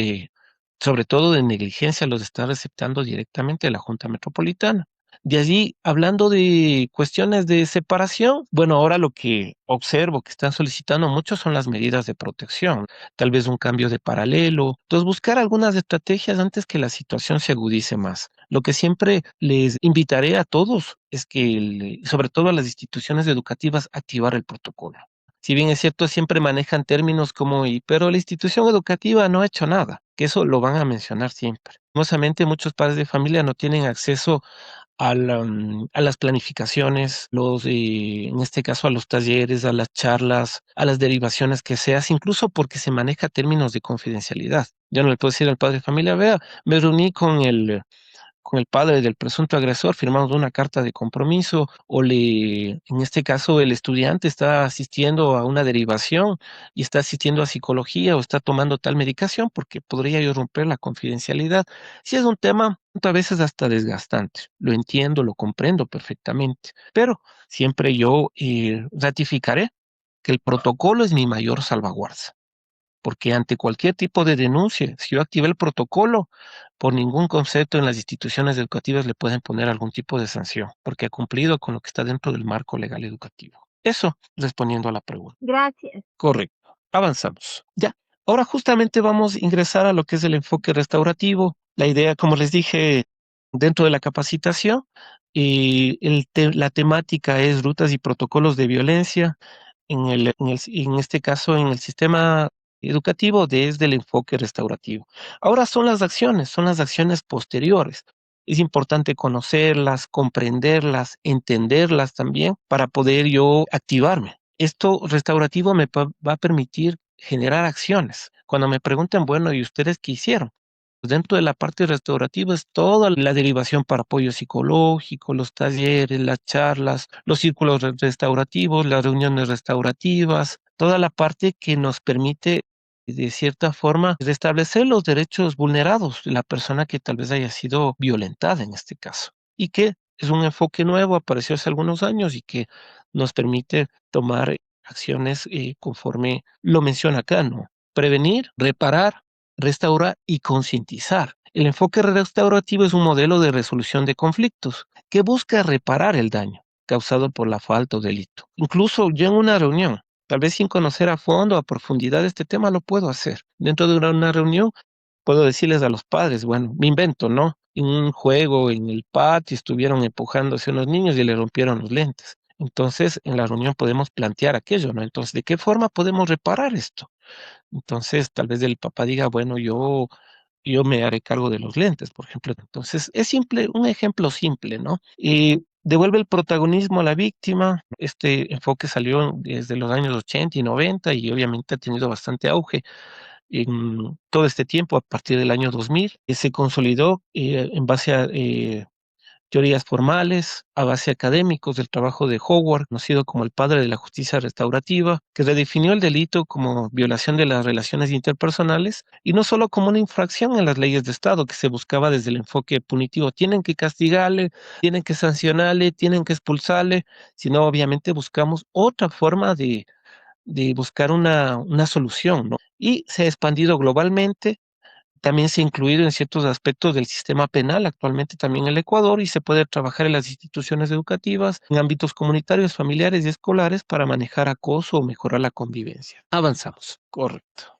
sobre todo de negligencia, los está receptando directamente la Junta Metropolitana. De allí, hablando de cuestiones de separación, bueno, ahora lo que observo que están solicitando mucho son las medidas de protección, tal vez un cambio de paralelo, entonces buscar algunas estrategias antes que la situación se agudice más. Lo que siempre les invitaré a todos es que, sobre todo a las instituciones educativas, activar el protocolo. Si bien es cierto, siempre manejan términos como, pero la institución educativa no ha hecho nada, que eso lo van a mencionar siempre. Famosamente, muchos padres de familia no tienen acceso a las planificaciones, en este caso a los talleres, a las charlas, a las derivaciones que se hace, incluso porque se maneja términos de confidencialidad. Yo no le puedo decir al padre de familia, vea, me reuní con el padre del presunto agresor, firmamos una carta de compromiso, en este caso, el estudiante está asistiendo a una derivación y está asistiendo a psicología o está tomando tal medicación porque podría yo romper la confidencialidad. Si es un tema a veces hasta desgastante, lo entiendo, lo comprendo perfectamente, pero siempre yo ratificaré que el protocolo es mi mayor salvaguarda porque ante cualquier tipo de denuncia, si yo activé el protocolo, por ningún concepto en las instituciones educativas le pueden poner algún tipo de sanción, porque ha cumplido con lo que está dentro del marco legal educativo. Eso respondiendo a la pregunta. Gracias. Correcto. Avanzamos. Ya. Ahora justamente vamos a ingresar a lo que es el enfoque restaurativo. La idea, como les dije, dentro de la capacitación, la temática es rutas y protocolos de violencia en este caso, en el sistema educativo desde el enfoque restaurativo. Ahora son las acciones posteriores. Es importante conocerlas, comprenderlas, entenderlas también para poder yo activarme. Esto restaurativo va a permitir generar acciones. Cuando me pregunten, bueno, ¿y ustedes qué hicieron? Dentro de la parte restaurativa es toda la derivación para apoyo psicológico, los talleres, las charlas, los círculos restaurativos, las reuniones restaurativas, toda la parte que nos permite, de cierta forma, restablecer los derechos vulnerados de la persona que tal vez haya sido violentada en este caso. Y que es un enfoque nuevo, apareció hace algunos años y que nos permite tomar acciones conforme lo menciona acá, ¿no? Prevenir, reparar, restaurar y concientizar. El enfoque restaurativo es un modelo de resolución de conflictos que busca reparar el daño causado por la falta o delito. Incluso yo en una reunión, tal vez sin conocer a fondo, a profundidad este tema, lo puedo hacer. Dentro de una reunión puedo decirles a los padres, bueno, me invento, ¿no? En un juego en el patio estuvieron empujándose unos niños y le rompieron los lentes. Entonces, en la reunión podemos plantear aquello, ¿no? Entonces, ¿de qué forma podemos reparar esto? Entonces, tal vez el papá diga, bueno, yo me haré cargo de los lentes, por ejemplo. Entonces, es simple, un ejemplo simple, ¿no? Y devuelve el protagonismo a la víctima. Este enfoque salió desde los años 80 y 90 y obviamente ha tenido bastante auge en todo este tiempo, a partir del año 2000, se consolidó en base a teorías formales, a base de académicos del trabajo de Howard, conocido como el padre de la justicia restaurativa, que redefinió el delito como violación de las relaciones interpersonales y no solo como una infracción en las leyes de Estado que se buscaba desde el enfoque punitivo. Tienen que castigarle, tienen que sancionarle, tienen que expulsarle, sino obviamente buscamos otra forma de buscar una solución, ¿no? Y se ha expandido globalmente, también se ha incluido en ciertos aspectos del sistema penal actualmente también en el Ecuador y se puede trabajar en las instituciones educativas, en ámbitos comunitarios, familiares y escolares para manejar acoso o mejorar la convivencia. Avanzamos. Correcto.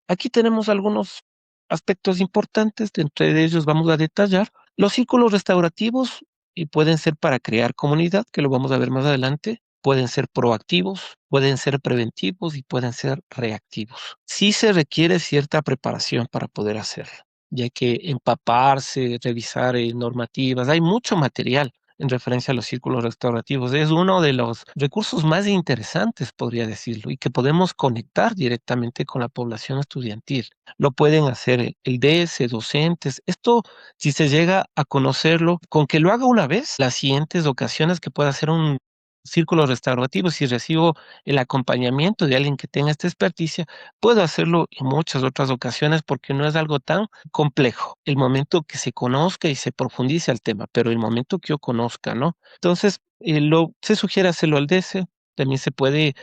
Aquí tenemos algunos aspectos importantes, entre ellos vamos a detallar los círculos restaurativos y pueden ser para crear comunidad, que lo vamos a ver más adelante, pueden ser proactivos, pueden ser preventivos y pueden ser reactivos. Sí se requiere cierta preparación para poder hacerlo, ya que empaparse, revisar normativas, hay mucho material en referencia a los círculos restaurativos. Es uno de los recursos más interesantes, podría decirlo, y que podemos conectar directamente con la población estudiantil. Lo pueden hacer el DS, docentes. Esto, si se llega a conocerlo, con que lo haga una vez, las siguientes ocasiones que pueda hacer un círculo restaurativo, si recibo el acompañamiento de alguien que tenga esta experticia, puedo hacerlo en muchas otras ocasiones porque no es algo tan complejo. El momento que se conozca y se profundice al tema, pero el momento que yo conozca, ¿no? Entonces, se sugiere hacerlo al DS, También se puede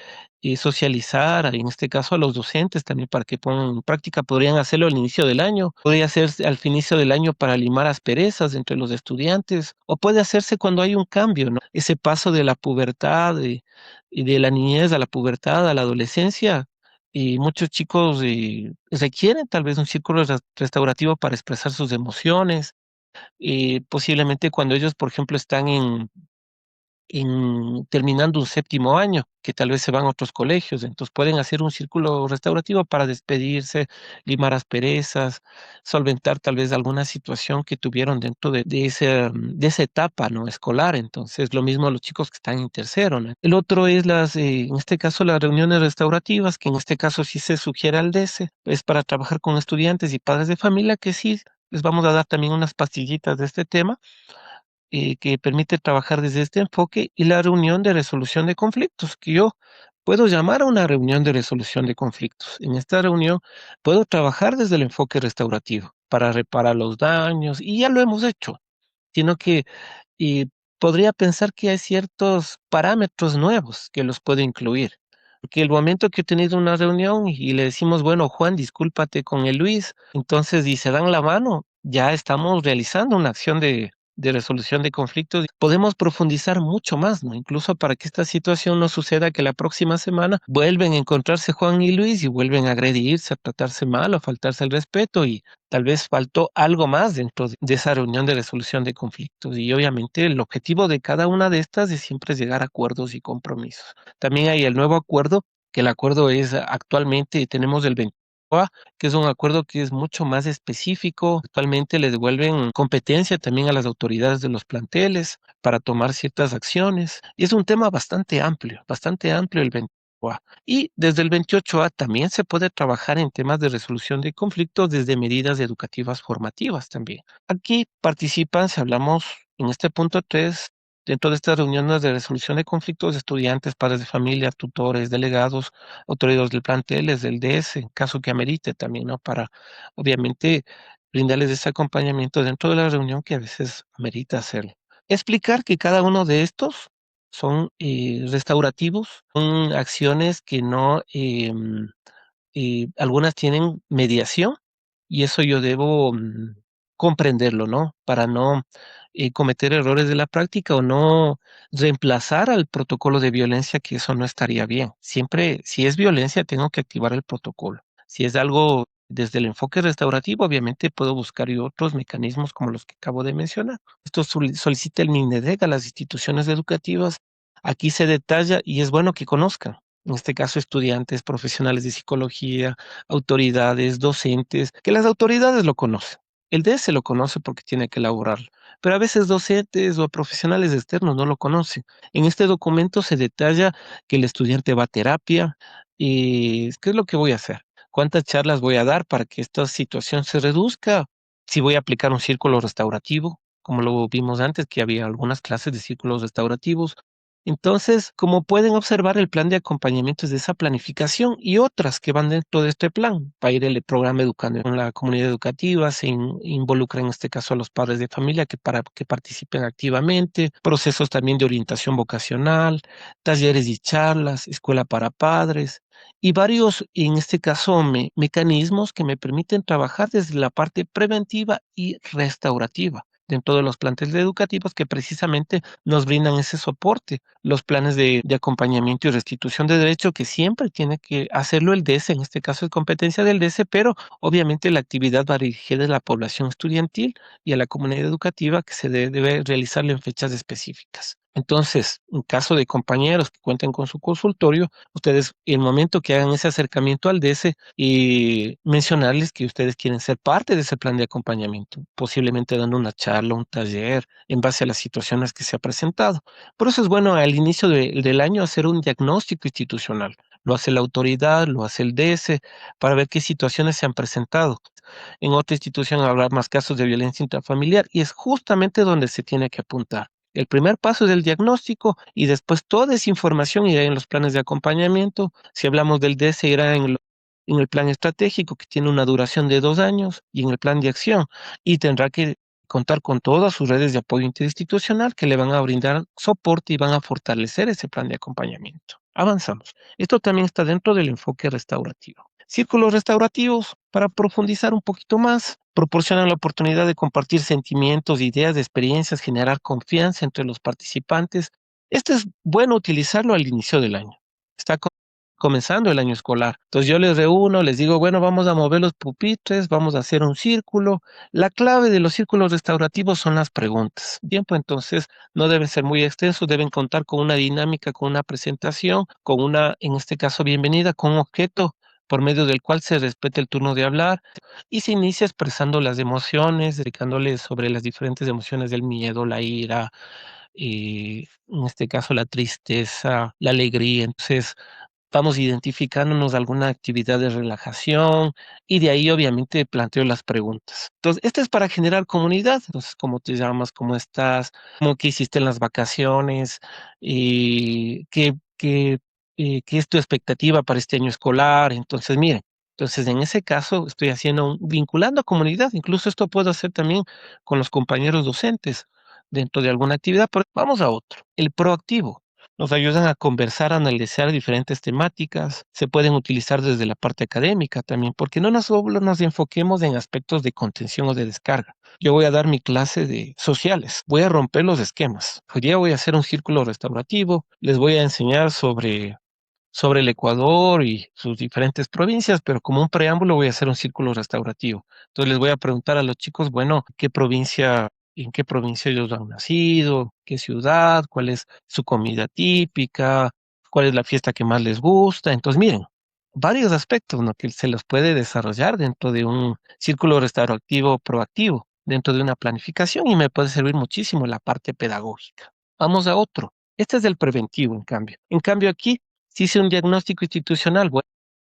socializar, en este caso a los docentes también para que pongan en práctica. Podrían hacerlo al inicio del año, podría hacerse al inicio del año para limar asperezas entre los estudiantes, o puede hacerse cuando hay un cambio, ¿no? Ese paso de la pubertad, y de la niñez a la pubertad, a la adolescencia. Y muchos chicos requieren tal vez un círculo restaurativo para expresar sus emociones. Posiblemente cuando ellos, por ejemplo, están terminando un séptimo año, que tal vez se van a otros colegios, entonces pueden hacer un círculo restaurativo para despedirse, limar asperezas, solventar tal vez alguna situación que tuvieron dentro de esa etapa, ¿no? Escolar. Entonces, lo mismo los chicos que están en tercero, ¿no? El otro es en este caso, las reuniones restaurativas, que en este caso sí se sugiere al DESE, es para trabajar con estudiantes y padres de familia, que sí les vamos a dar también unas pastillitas de este tema, que permite trabajar desde este enfoque, y la reunión de resolución de conflictos, que yo puedo llamar a una reunión de resolución de conflictos. En esta reunión puedo trabajar desde el enfoque restaurativo para reparar los daños, y ya lo hemos hecho, sino que y podría pensar que hay ciertos parámetros nuevos que los puedo incluir. Porque el momento que he tenido una reunión y le decimos, bueno, Juan, discúlpate con el Luis, entonces, y se dan la mano, ya estamos realizando una acción de resolución de conflictos. Podemos profundizar mucho más, ¿no? Incluso para que esta situación no suceda, que la próxima semana vuelven a encontrarse Juan y Luis y vuelven a agredirse, a tratarse mal o a faltarse el respeto, y tal vez faltó algo más dentro de esa reunión de resolución de conflictos. Y obviamente el objetivo de cada una de estas es siempre llegar a acuerdos y compromisos. También hay el nuevo acuerdo, que el acuerdo es actualmente, tenemos el 20, que es un acuerdo que es mucho más específico. Actualmente le devuelven competencia también a las autoridades de los planteles para tomar ciertas acciones. Y es un tema bastante amplio el 20A. Y desde el 28A también se puede trabajar en temas de resolución de conflictos desde medidas educativas formativas también. Aquí participan, si hablamos en este punto 3, dentro de estas reuniones de resolución de conflictos, estudiantes, padres de familia, tutores, delegados, autoridades del plantel, es del DS, en caso que amerite también, ¿no? Para, obviamente, brindarles ese acompañamiento dentro de la reunión que a veces amerita hacerlo. Explicar que cada uno de estos son restaurativos, son acciones que no, algunas tienen mediación, y eso yo debo comprenderlo, ¿no? Para no cometer errores de la práctica o no reemplazar al protocolo de violencia, que eso no estaría bien. Siempre, si es violencia, tengo que activar el protocolo. Si es algo desde el enfoque restaurativo, obviamente puedo buscar y otros mecanismos como los que acabo de mencionar. Esto solicita el MINEDEC a las instituciones educativas. Aquí se detalla, y es bueno que conozcan, en este caso estudiantes, profesionales de psicología, autoridades, docentes, que las autoridades lo conocen. El DS lo conoce porque tiene que elaborarlo, pero a veces docentes o profesionales externos no lo conocen. En este documento se detalla que el estudiante va a terapia y qué es lo que voy a hacer, cuántas charlas voy a dar para que esta situación se reduzca, si voy a aplicar un círculo restaurativo, como lo vimos antes, que había algunas clases de círculos restaurativos. Entonces, como pueden observar, el plan de acompañamiento es de esa planificación y otras que van dentro de este plan. Para ir el programa Educando en la comunidad educativa, se involucra en este caso a los padres de familia para que participen activamente, procesos también de orientación vocacional, talleres y charlas, escuela para padres, y varios, en este caso, mecanismos que me permiten trabajar desde la parte preventiva y restaurativa dentro de los planteles educativos, que precisamente nos brindan ese soporte. Los planes de acompañamiento y restitución de derecho, que siempre tiene que hacerlo el DS, en este caso es competencia del DS, pero obviamente la actividad va dirigida a la población estudiantil y a la comunidad educativa, que se debe realizarlo en fechas específicas. Entonces, en caso de compañeros que cuenten con su consultorio, ustedes, en el momento que hagan ese acercamiento al DS, y mencionarles que ustedes quieren ser parte de ese plan de acompañamiento, posiblemente dando una charla, un taller, en base a las situaciones que se ha presentado. Por eso es bueno al inicio del año hacer un diagnóstico institucional. Lo hace la autoridad, lo hace el DS, para ver qué situaciones se han presentado. En otra institución habrá más casos de violencia intrafamiliar, y es justamente donde se tiene que apuntar. El primer paso es el diagnóstico, y después toda esa información irá en los planes de acompañamiento. Si hablamos del DS, irá en el plan estratégico, que tiene una duración de 2 años, y en el plan de acción, y tendrá que contar con todas sus redes de apoyo interinstitucional que le van a brindar soporte y van a fortalecer ese plan de acompañamiento. avanzamos. Esto también está dentro del enfoque restaurativo. Círculos restaurativos, para profundizar un poquito más, proporcionan la oportunidad de compartir sentimientos, ideas, experiencias, generar confianza entre los participantes. Esto es bueno utilizarlo al inicio del año. Está comenzando el año escolar. Entonces yo les reúno, les digo, bueno, vamos a mover los pupitres, vamos a hacer un círculo. La clave de los círculos restaurativos son las preguntas. Bien, pues entonces no deben ser muy extensos, deben contar con una dinámica, con una presentación, con una, en este caso, bienvenida, con un objeto por medio del cual se respete el turno de hablar y se inicia expresando las emociones, dedicándoles sobre las diferentes emociones del miedo, la ira, en este caso la tristeza, la alegría. Entonces, vamos identificándonos alguna actividad de relajación y de ahí obviamente planteo las preguntas. Entonces, este es para generar comunidad. Entonces, ¿cómo te llamas? ¿Cómo estás? ¿Cómo que hiciste en las vacaciones? ¿Qué es tu expectativa para este año escolar? Entonces, miren, entonces en ese caso estoy vinculando a comunidad. Incluso esto puedo hacer también con los compañeros docentes dentro de alguna actividad, pero vamos a otro, el proactivo. Nos ayudan a conversar, a analizar diferentes temáticas. Se pueden utilizar desde la parte académica también, porque no solo nos enfoquemos en aspectos de contención o de descarga. Yo voy a dar mi clase de sociales, voy a romper los esquemas. Hoy día voy a hacer un círculo restaurativo, les voy a enseñar sobre el Ecuador y sus diferentes provincias, pero como un preámbulo voy a hacer un círculo restaurativo. Entonces les voy a preguntar a los chicos, bueno, en qué provincia ellos han nacido, qué ciudad, cuál es su comida típica, cuál es la fiesta que más les gusta. Entonces, miren, varios aspectos, ¿no? Que se los puede desarrollar dentro de un círculo restaurativo proactivo, dentro de una planificación y me puede servir muchísimo la parte pedagógica. Vamos a otro. Este es el preventivo, en cambio. En cambio, aquí si hice un diagnóstico institucional,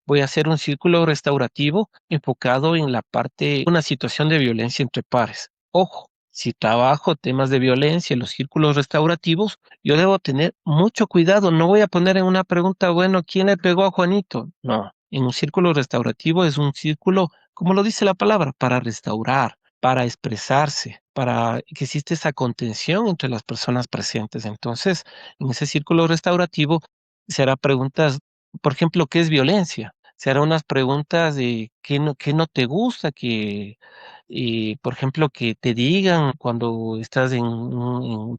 voy a hacer un círculo restaurativo enfocado en la parte, una situación de violencia entre pares. Ojo, si trabajo temas de violencia en los círculos restaurativos, yo debo tener mucho cuidado. No voy a poner en una pregunta, bueno, ¿quién le pegó a Juanito? No, en un círculo restaurativo es un círculo, como lo dice la palabra, para restaurar, para expresarse, para que existe esa contención entre las personas presentes. Entonces, en ese círculo restaurativo, se hará preguntas, por ejemplo, ¿qué es violencia? Se hará unas preguntas de qué no te gusta, por ejemplo, que te digan cuando estás en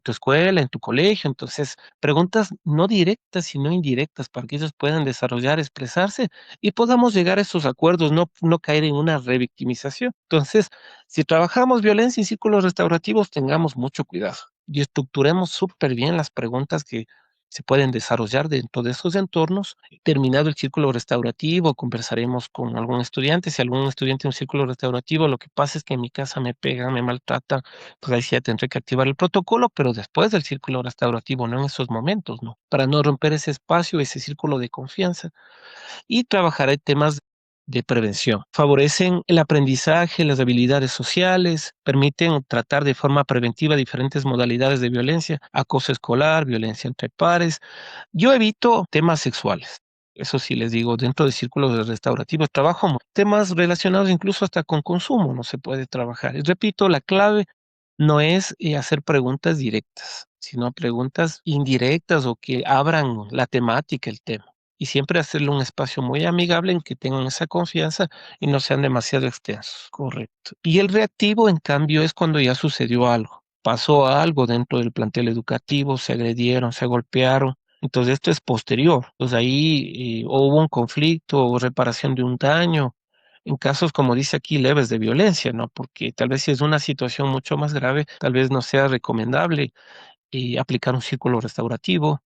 tu escuela, en tu colegio. Entonces, preguntas no directas, sino indirectas, para que ellos puedan desarrollar, expresarse y podamos llegar a esos acuerdos, no caer en una revictimización. Entonces, si trabajamos violencia en círculos restaurativos, tengamos mucho cuidado y estructuremos súper bien las preguntas que se pueden desarrollar dentro de esos entornos. Terminado el círculo restaurativo, conversaremos con algún estudiante. Si algún estudiante en un círculo restaurativo, lo que pasa es que en mi casa me pega, me maltrata, pues ahí sí ya tendré que activar el protocolo, pero después del círculo restaurativo, no en esos momentos, ¿no? Para no romper ese espacio, ese círculo de confianza y trabajaré temas de prevención. Favorecen el aprendizaje, las habilidades sociales, permiten tratar de forma preventiva diferentes modalidades de violencia, acoso escolar, violencia entre pares. Yo evito temas sexuales. Eso sí les digo, dentro de círculos restaurativos trabajo temas relacionados incluso hasta con consumo, no se puede trabajar. Y repito, la clave no es hacer preguntas directas, sino preguntas indirectas o que abran la temática, el tema y siempre hacerle un espacio muy amigable en que tengan esa confianza y no sean demasiado extensos. Correcto. Y el reactivo, en cambio, es cuando ya sucedió algo. Pasó algo dentro del plantel educativo, se agredieron, se golpearon. Entonces esto es posterior. Entonces ahí o hubo un conflicto o reparación de un daño. En casos, como dice aquí, leves de violencia, ¿no? Porque tal vez si es una situación mucho más grave, tal vez no sea recomendable aplicar un círculo restaurativo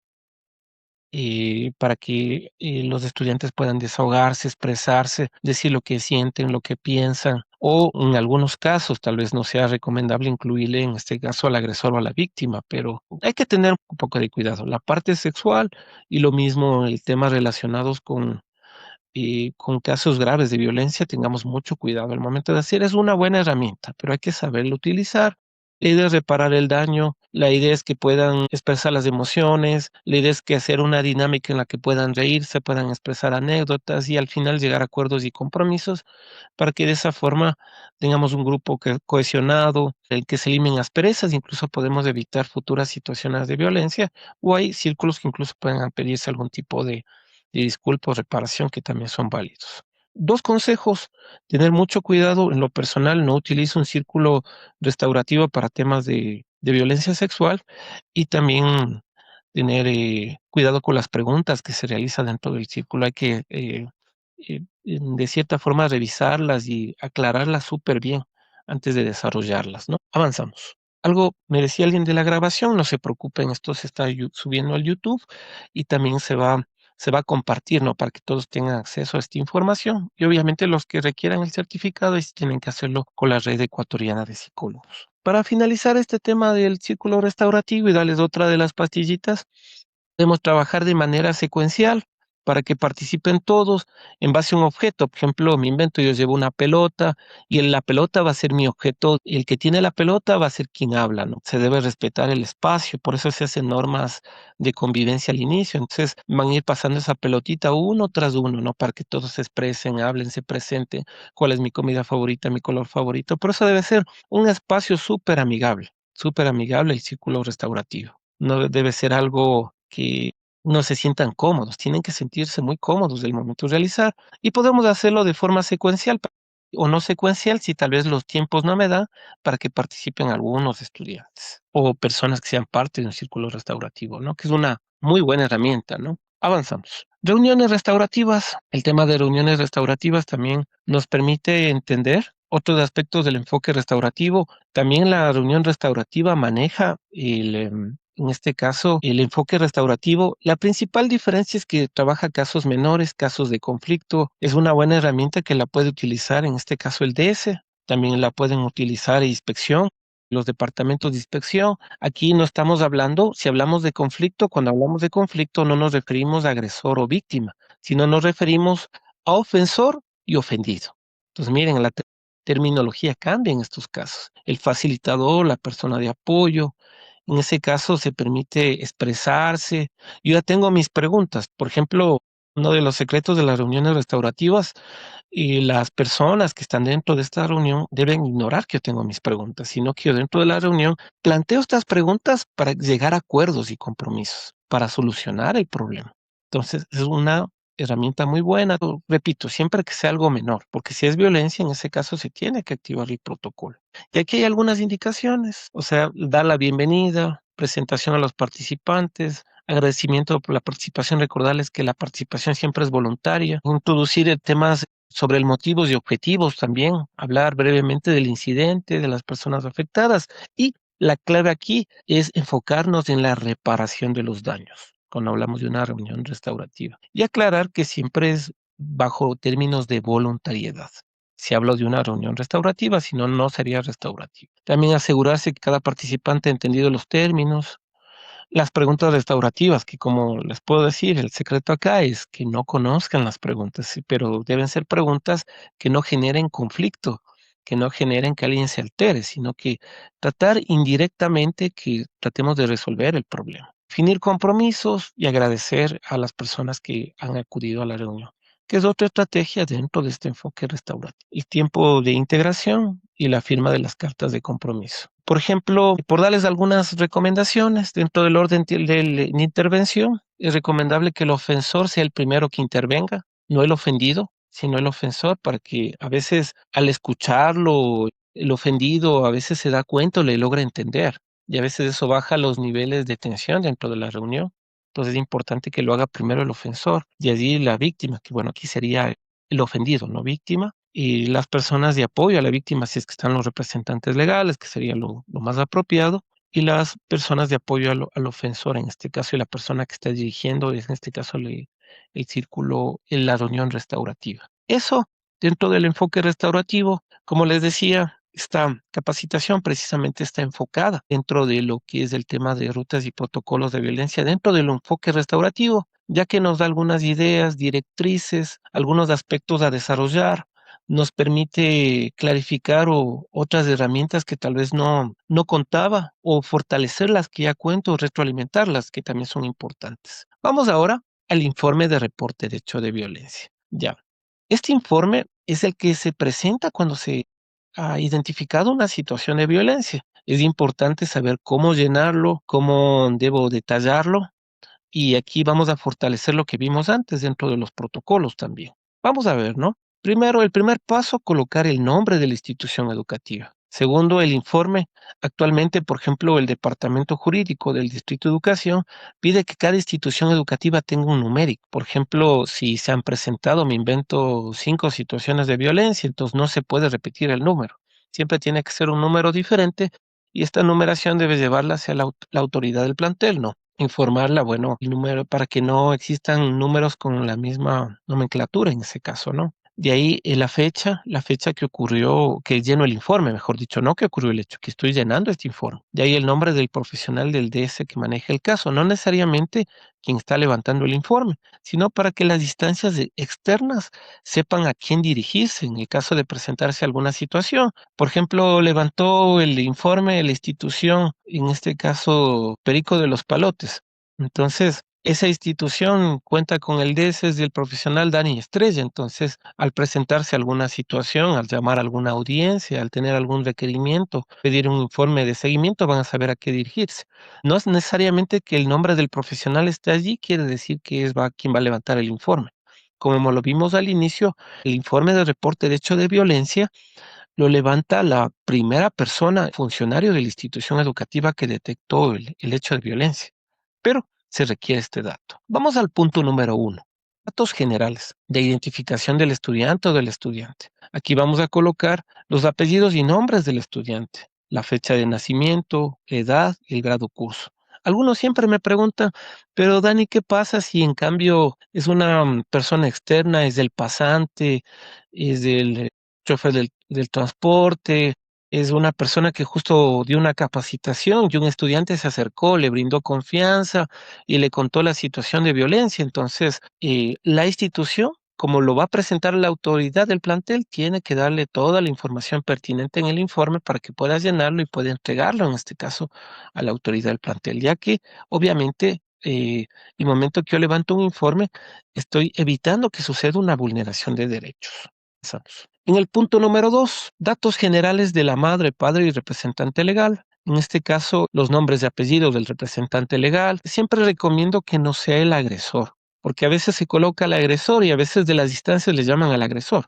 para que los estudiantes puedan desahogarse, expresarse, decir lo que sienten, lo que piensan, o en algunos casos tal vez no sea recomendable incluirle en este caso al agresor o a la víctima, pero hay que tener un poco de cuidado. La parte sexual y lo mismo el tema relacionados con casos graves de violencia, tengamos mucho cuidado. El momento de hacer es una buena herramienta, pero hay que saberlo utilizar La idea es reparar el daño, la idea es que puedan expresar las emociones, la idea es que hacer una dinámica en la que puedan reírse, puedan expresar anécdotas y al final llegar a acuerdos y compromisos para que de esa forma tengamos un grupo cohesionado, el que se eliminen asperezas, incluso podemos evitar futuras situaciones de violencia, o hay círculos que incluso pueden pedirse algún tipo de disculpa o reparación que también son válidos. Dos consejos: tener mucho cuidado en lo personal, no utilice un círculo restaurativo para temas de violencia sexual y también tener cuidado con las preguntas que se realizan dentro del círculo. Hay que de cierta forma revisarlas y aclararlas súper bien antes de desarrollarlas, ¿no? Avanzamos. Algo me decía alguien de la grabación, no se preocupen, esto se está subiendo al YouTube y también se va a compartir, ¿no? Para que todos tengan acceso a esta información. Y obviamente los que requieran el certificado tienen que hacerlo con la red ecuatoriana de psicólogos. Para finalizar este tema del círculo restaurativo y darles otra de las pastillitas, podemos trabajar de manera secuencial para que participen todos en base a un objeto. Por ejemplo, me invento, yo llevo una pelota y la pelota va a ser mi objeto. El que tiene la pelota va a ser quien habla, ¿no? Se debe respetar el espacio, por eso se hacen normas de convivencia al inicio. Entonces van a ir pasando esa pelotita uno tras uno, ¿no? Para que todos se expresen, hablen, se presenten, cuál es mi comida favorita, mi color favorito. Por eso debe ser un espacio súper amigable el círculo restaurativo. No debe ser algo que no se sientan cómodos, tienen que sentirse muy cómodos del momento de realizar y podemos hacerlo de forma secuencial o no secuencial si tal vez los tiempos no me dan para que participen algunos estudiantes o personas que sean parte de un círculo restaurativo, ¿no? Que es una muy buena herramienta, ¿no? Avanzamos. Reuniones restaurativas. El tema de reuniones restaurativas también nos permite entender otros aspectos del enfoque restaurativo. También la reunión restaurativa maneja en este caso, el enfoque restaurativo. La principal diferencia es que trabaja casos menores, casos de conflicto. Es una buena herramienta que la puede utilizar, en este caso el DS. También la pueden utilizar en inspección, los departamentos de inspección. Aquí no estamos hablando, si hablamos de conflicto, cuando hablamos de conflicto no nos referimos a agresor o víctima, sino nos referimos a ofensor y ofendido. Entonces, miren, la terminología cambia en estos casos. El facilitador, la persona de apoyo, en ese caso se permite expresarse. Yo ya tengo mis preguntas. Por ejemplo, uno de los secretos de las reuniones restaurativas y las personas que están dentro de esta reunión deben ignorar que yo tengo mis preguntas, sino que yo dentro de la reunión planteo estas preguntas para llegar a acuerdos y compromisos, para solucionar el problema. Entonces, es una herramienta muy buena. Repito, siempre que sea algo menor, porque si es violencia, en ese caso se tiene que activar el protocolo. Y aquí hay algunas indicaciones, o sea, dar la bienvenida, presentación a los participantes, agradecimiento por la participación, recordarles que la participación siempre es voluntaria, introducir temas sobre el motivos y objetivos también, hablar brevemente del incidente, de las personas afectadas y la clave aquí es enfocarnos en la reparación de los daños cuando hablamos de una reunión restaurativa y aclarar que siempre es bajo términos de voluntariedad. Si hablo de una reunión restaurativa, si no, no sería restaurativa. También asegurarse que cada participante ha entendido los términos. Las preguntas restaurativas, que como les puedo decir, el secreto acá es que no conozcan las preguntas, sí, pero deben ser preguntas que no generen conflicto, que no generen que alguien se altere, sino que tratar indirectamente que tratemos de resolver el problema. Definir compromisos y agradecer a las personas que han acudido a la reunión, que es otra estrategia dentro de este enfoque restaurativo. El tiempo de integración y la firma de las cartas de compromiso. Por ejemplo, por darles algunas recomendaciones dentro del orden de intervención, es recomendable que el ofensor sea el primero que intervenga, no el ofendido, sino el ofensor, para que a veces al escucharlo, el ofendido a veces se da cuenta o le logra entender, y a veces eso baja los niveles de tensión dentro de la reunión. Entonces es importante que lo haga primero el ofensor y allí la víctima, que bueno, aquí sería el ofendido, no víctima, y las personas de apoyo a la víctima, si es que están los representantes legales, que sería lo más apropiado, y las personas de apoyo al ofensor, en este caso, y la persona que está dirigiendo, en este caso, el círculo, en la reunión restaurativa. Eso, dentro del enfoque restaurativo, como les decía, esta capacitación precisamente está enfocada dentro de lo que es el tema de rutas y protocolos de violencia, dentro del enfoque restaurativo, ya que nos da algunas ideas, directrices, algunos aspectos a desarrollar, nos permite clarificar otras herramientas que tal vez no contaba o fortalecer las que ya cuento o retroalimentarlas, que también son importantes. Vamos ahora al informe de reporte de hecho de violencia. Ya. Este informe es el que se presenta cuando se ha identificado una situación de violencia. Es importante saber cómo llenarlo, cómo debo detallarlo, y aquí vamos a fortalecer lo que vimos antes dentro de los protocolos también. Vamos a ver, ¿no? Primero, el primer paso, colocar el nombre de la institución educativa. Segundo, el informe. Actualmente, por ejemplo, el Departamento Jurídico del Distrito de Educación pide que cada institución educativa tenga un numérico. Por ejemplo, si se han presentado, me invento 5 situaciones de violencia, entonces no se puede repetir el número. Siempre tiene que ser un número diferente y esta numeración debe llevarla hacia la autoridad del plantel, ¿no? Informarla, bueno, el número para que no existan números con la misma nomenclatura en ese caso, ¿no? De ahí la fecha que ocurrió, que lleno el informe, mejor dicho, no que ocurrió el hecho, que estoy llenando este informe. De ahí el nombre del profesional del DS que maneja el caso, no necesariamente quien está levantando el informe, sino para que las instancias externas sepan a quién dirigirse en el caso de presentarse alguna situación. Por ejemplo, levantó el informe de la institución, en este caso Perico de los Palotes. Entonces, esa institución cuenta con el DESES del profesional Dani Estrella. Entonces, al presentarse alguna situación, al llamar a alguna audiencia, al tener algún requerimiento, pedir un informe de seguimiento, van a saber a qué dirigirse. No es necesariamente que el nombre del profesional esté allí, quiere decir que quien va a levantar el informe. Como lo vimos al inicio, el informe de reporte de hecho de violencia lo levanta la primera persona, funcionario de la institución educativa que detectó el hecho de violencia. Pero se requiere este dato. Vamos al punto número 1. Datos generales de identificación del estudiante o del estudiante. Aquí vamos a colocar los apellidos y nombres del estudiante, la fecha de nacimiento, la edad y el grado curso. Algunos siempre me preguntan, pero Dani, ¿qué pasa si en cambio es una persona externa, es del pasante, es del chofer del transporte, es una persona que justo dio una capacitación y un estudiante se acercó, le brindó confianza y le contó la situación de violencia? Entonces, la institución, como lo va a presentar la autoridad del plantel, tiene que darle toda la información pertinente en el informe para que pueda llenarlo y pueda entregarlo, en este caso, a la autoridad del plantel, ya que obviamente el momento que yo levanto un informe, estoy evitando que suceda una vulneración de derechos. En el punto número 2, datos generales de la madre, padre y representante legal. En este caso, los nombres y apellidos del representante legal. Siempre recomiendo que no sea el agresor, porque a veces se coloca al agresor y a veces de las distancias le llaman al agresor.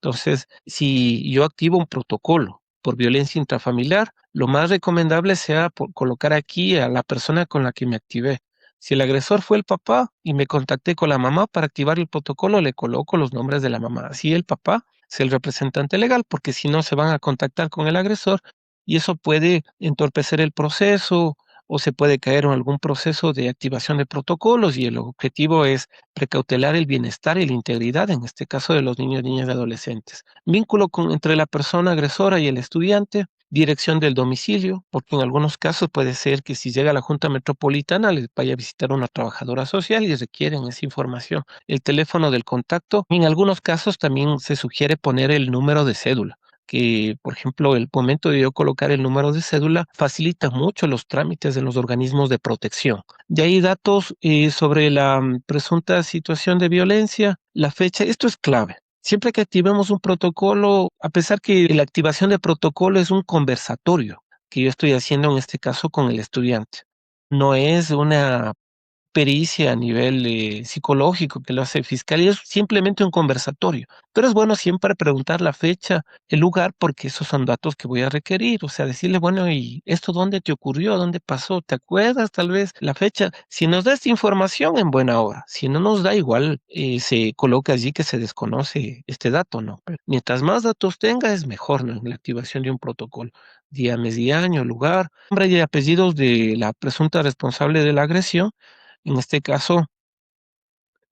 Entonces, si yo activo un protocolo por violencia intrafamiliar, lo más recomendable sea colocar aquí a la persona con la que me activé. Si el agresor fue el papá y me contacté con la mamá para activar el protocolo, le coloco los nombres de la mamá. Así el papá es el representante legal, porque si no se van a contactar con el agresor y eso puede entorpecer el proceso o se puede caer en algún proceso de activación de protocolos, y el objetivo es precautelar el bienestar y la integridad, en este caso de los niños, niñas y adolescentes. Vínculo entre la persona agresora y el estudiante, dirección del domicilio, porque en algunos casos puede ser que si llega a la Junta Metropolitana les vaya a visitar una trabajadora social y requieren esa información. El teléfono del contacto, en algunos casos también se sugiere poner el número de cédula, que, por ejemplo, el momento de yo colocar el número de cédula facilita mucho los trámites de los organismos de protección. De ahí datos sobre la presunta situación de violencia, la fecha, esto es clave. Siempre que activemos un protocolo, a pesar que la activación de protocolo es un conversatorio que yo estoy haciendo en este caso con el estudiante, no es una pericia a nivel psicológico que lo hace fiscalía, es simplemente un conversatorio. Pero es bueno siempre preguntar la fecha, el lugar, porque esos son datos que voy a requerir. O sea, decirle, bueno, ¿y esto dónde te ocurrió? ¿Dónde pasó? ¿Te acuerdas tal vez la fecha? Si nos da esta información, en buena hora. Si no nos da, igual se coloca allí que se desconoce este dato, ¿no? Pero mientras más datos tenga, es mejor, ¿no? En la activación de un protocolo. Día, mes y año, lugar, nombre y apellidos de la presunta responsable de la agresión. En este caso,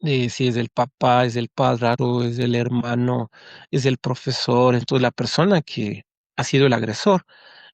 si es del papá, es del padrastro, es del hermano, es del profesor, entonces la persona que ha sido el agresor.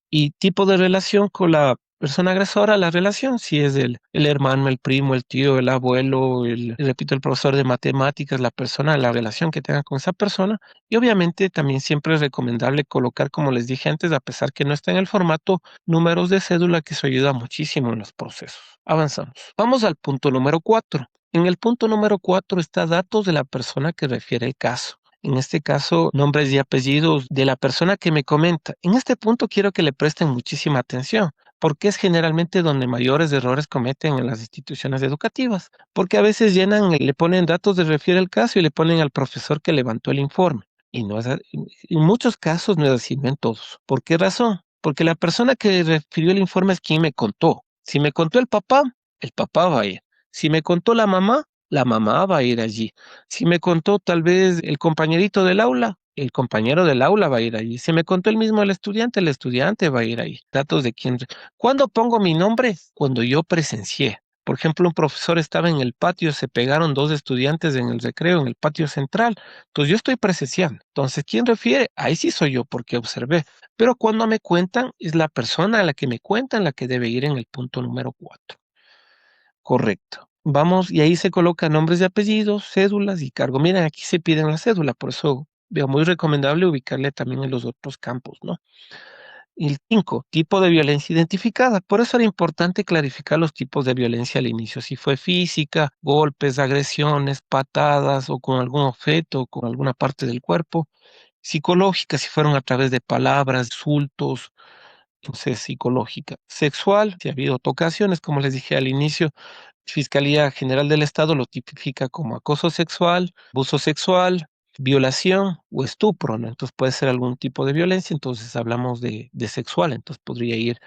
Y tipo de relación con la Persona agresora, la relación, si es el hermano, el primo, el tío, el abuelo, repito, el profesor de matemáticas, la persona, la relación que tenga con esa persona. Y obviamente también siempre es recomendable colocar, como les dije antes, a pesar que no está en el formato, números de cédula, que eso ayuda muchísimo en los procesos. Avanzamos. Vamos al punto número 4. En el punto número 4 está datos de la persona que refiere el caso. En este caso, nombres y apellidos de la persona que me comenta. En este punto quiero que le presten muchísima atención, porque es generalmente donde mayores errores cometen en las instituciones educativas, porque a veces le ponen datos de refiere al caso y le ponen al profesor que levantó el informe. Y no es, en muchos casos no es así, no en todos. ¿Por qué razón? Porque la persona que refirió el informe es quien me contó. Si me contó el papá va a ir. Si me contó la mamá va a ir allí. Si me contó tal vez el compañerito del aula, el compañero del aula va a ir allí. Si me contó el estudiante va a ir ahí. Datos de quién. ¿Cuándo pongo mi nombre? Cuando yo presencié. Por ejemplo, un profesor estaba en el patio, se pegaron dos estudiantes en el recreo, en el patio central. Entonces yo estoy presenciando. Entonces, ¿quién refiere? Ahí sí soy yo porque observé. Pero cuando me cuentan, es la persona a la que me cuentan la que debe ir en el punto número 4. Correcto. Vamos, y ahí se colocan nombres y apellidos, cédulas y cargo. Miren, aquí se piden la cédula, por eso veo muy recomendable ubicarle también en los otros campos, ¿no? Y el 5, tipo de violencia identificada. Por eso era importante clarificar los tipos de violencia al inicio. Si fue física, golpes, agresiones, patadas o con algún objeto o con alguna parte del cuerpo. Psicológica, si fueron a través de palabras, insultos, entonces psicológica. Sexual, si ha habido tocaciones, como les dije al inicio, Fiscalía General del Estado lo tipifica como acoso sexual, abuso sexual, violación o estupro, ¿no? Entonces puede ser algún tipo de violencia, entonces hablamos de sexual, entonces podría ir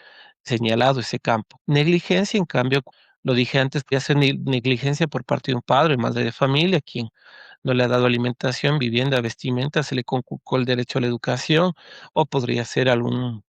señalado ese campo. Negligencia, en cambio, lo dije antes, puede ser negligencia por parte de un padre, madre de familia, quien no le ha dado alimentación, vivienda, vestimenta, se le conculcó el derecho a la educación, o podría ser algún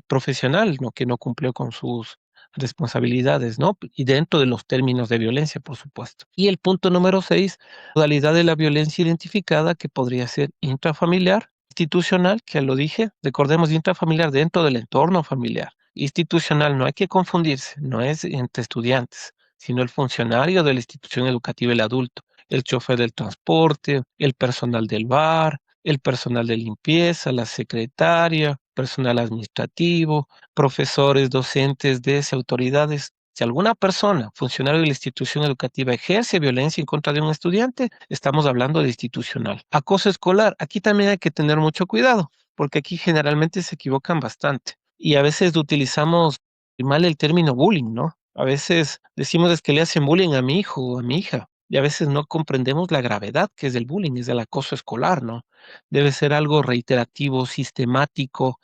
profesional, ¿no? Que no cumplió con sus responsabilidades, ¿no? Y dentro de los términos de violencia, por supuesto. Y el punto número 6, modalidad de la violencia identificada, que podría ser intrafamiliar, institucional, que ya lo dije, recordemos intrafamiliar dentro del entorno familiar. Institucional, no hay que confundirse, no es entre estudiantes, sino el funcionario de la institución educativa, el adulto, el chofer del transporte, el personal del bar, el personal de limpieza, la secretaria, personal administrativo, profesores, docentes, autoridades. Si alguna persona, funcionario de la institución educativa, ejerce violencia en contra de un estudiante, estamos hablando de institucional. Acoso escolar, aquí también hay que tener mucho cuidado, porque aquí generalmente se equivocan bastante. Y a veces utilizamos mal el término bullying, ¿no? A veces decimos es que le hacen bullying a mi hijo o a mi hija, y a veces no comprendemos la gravedad que es el bullying, es el acoso escolar, ¿no? Debe ser algo reiterativo, sistemático,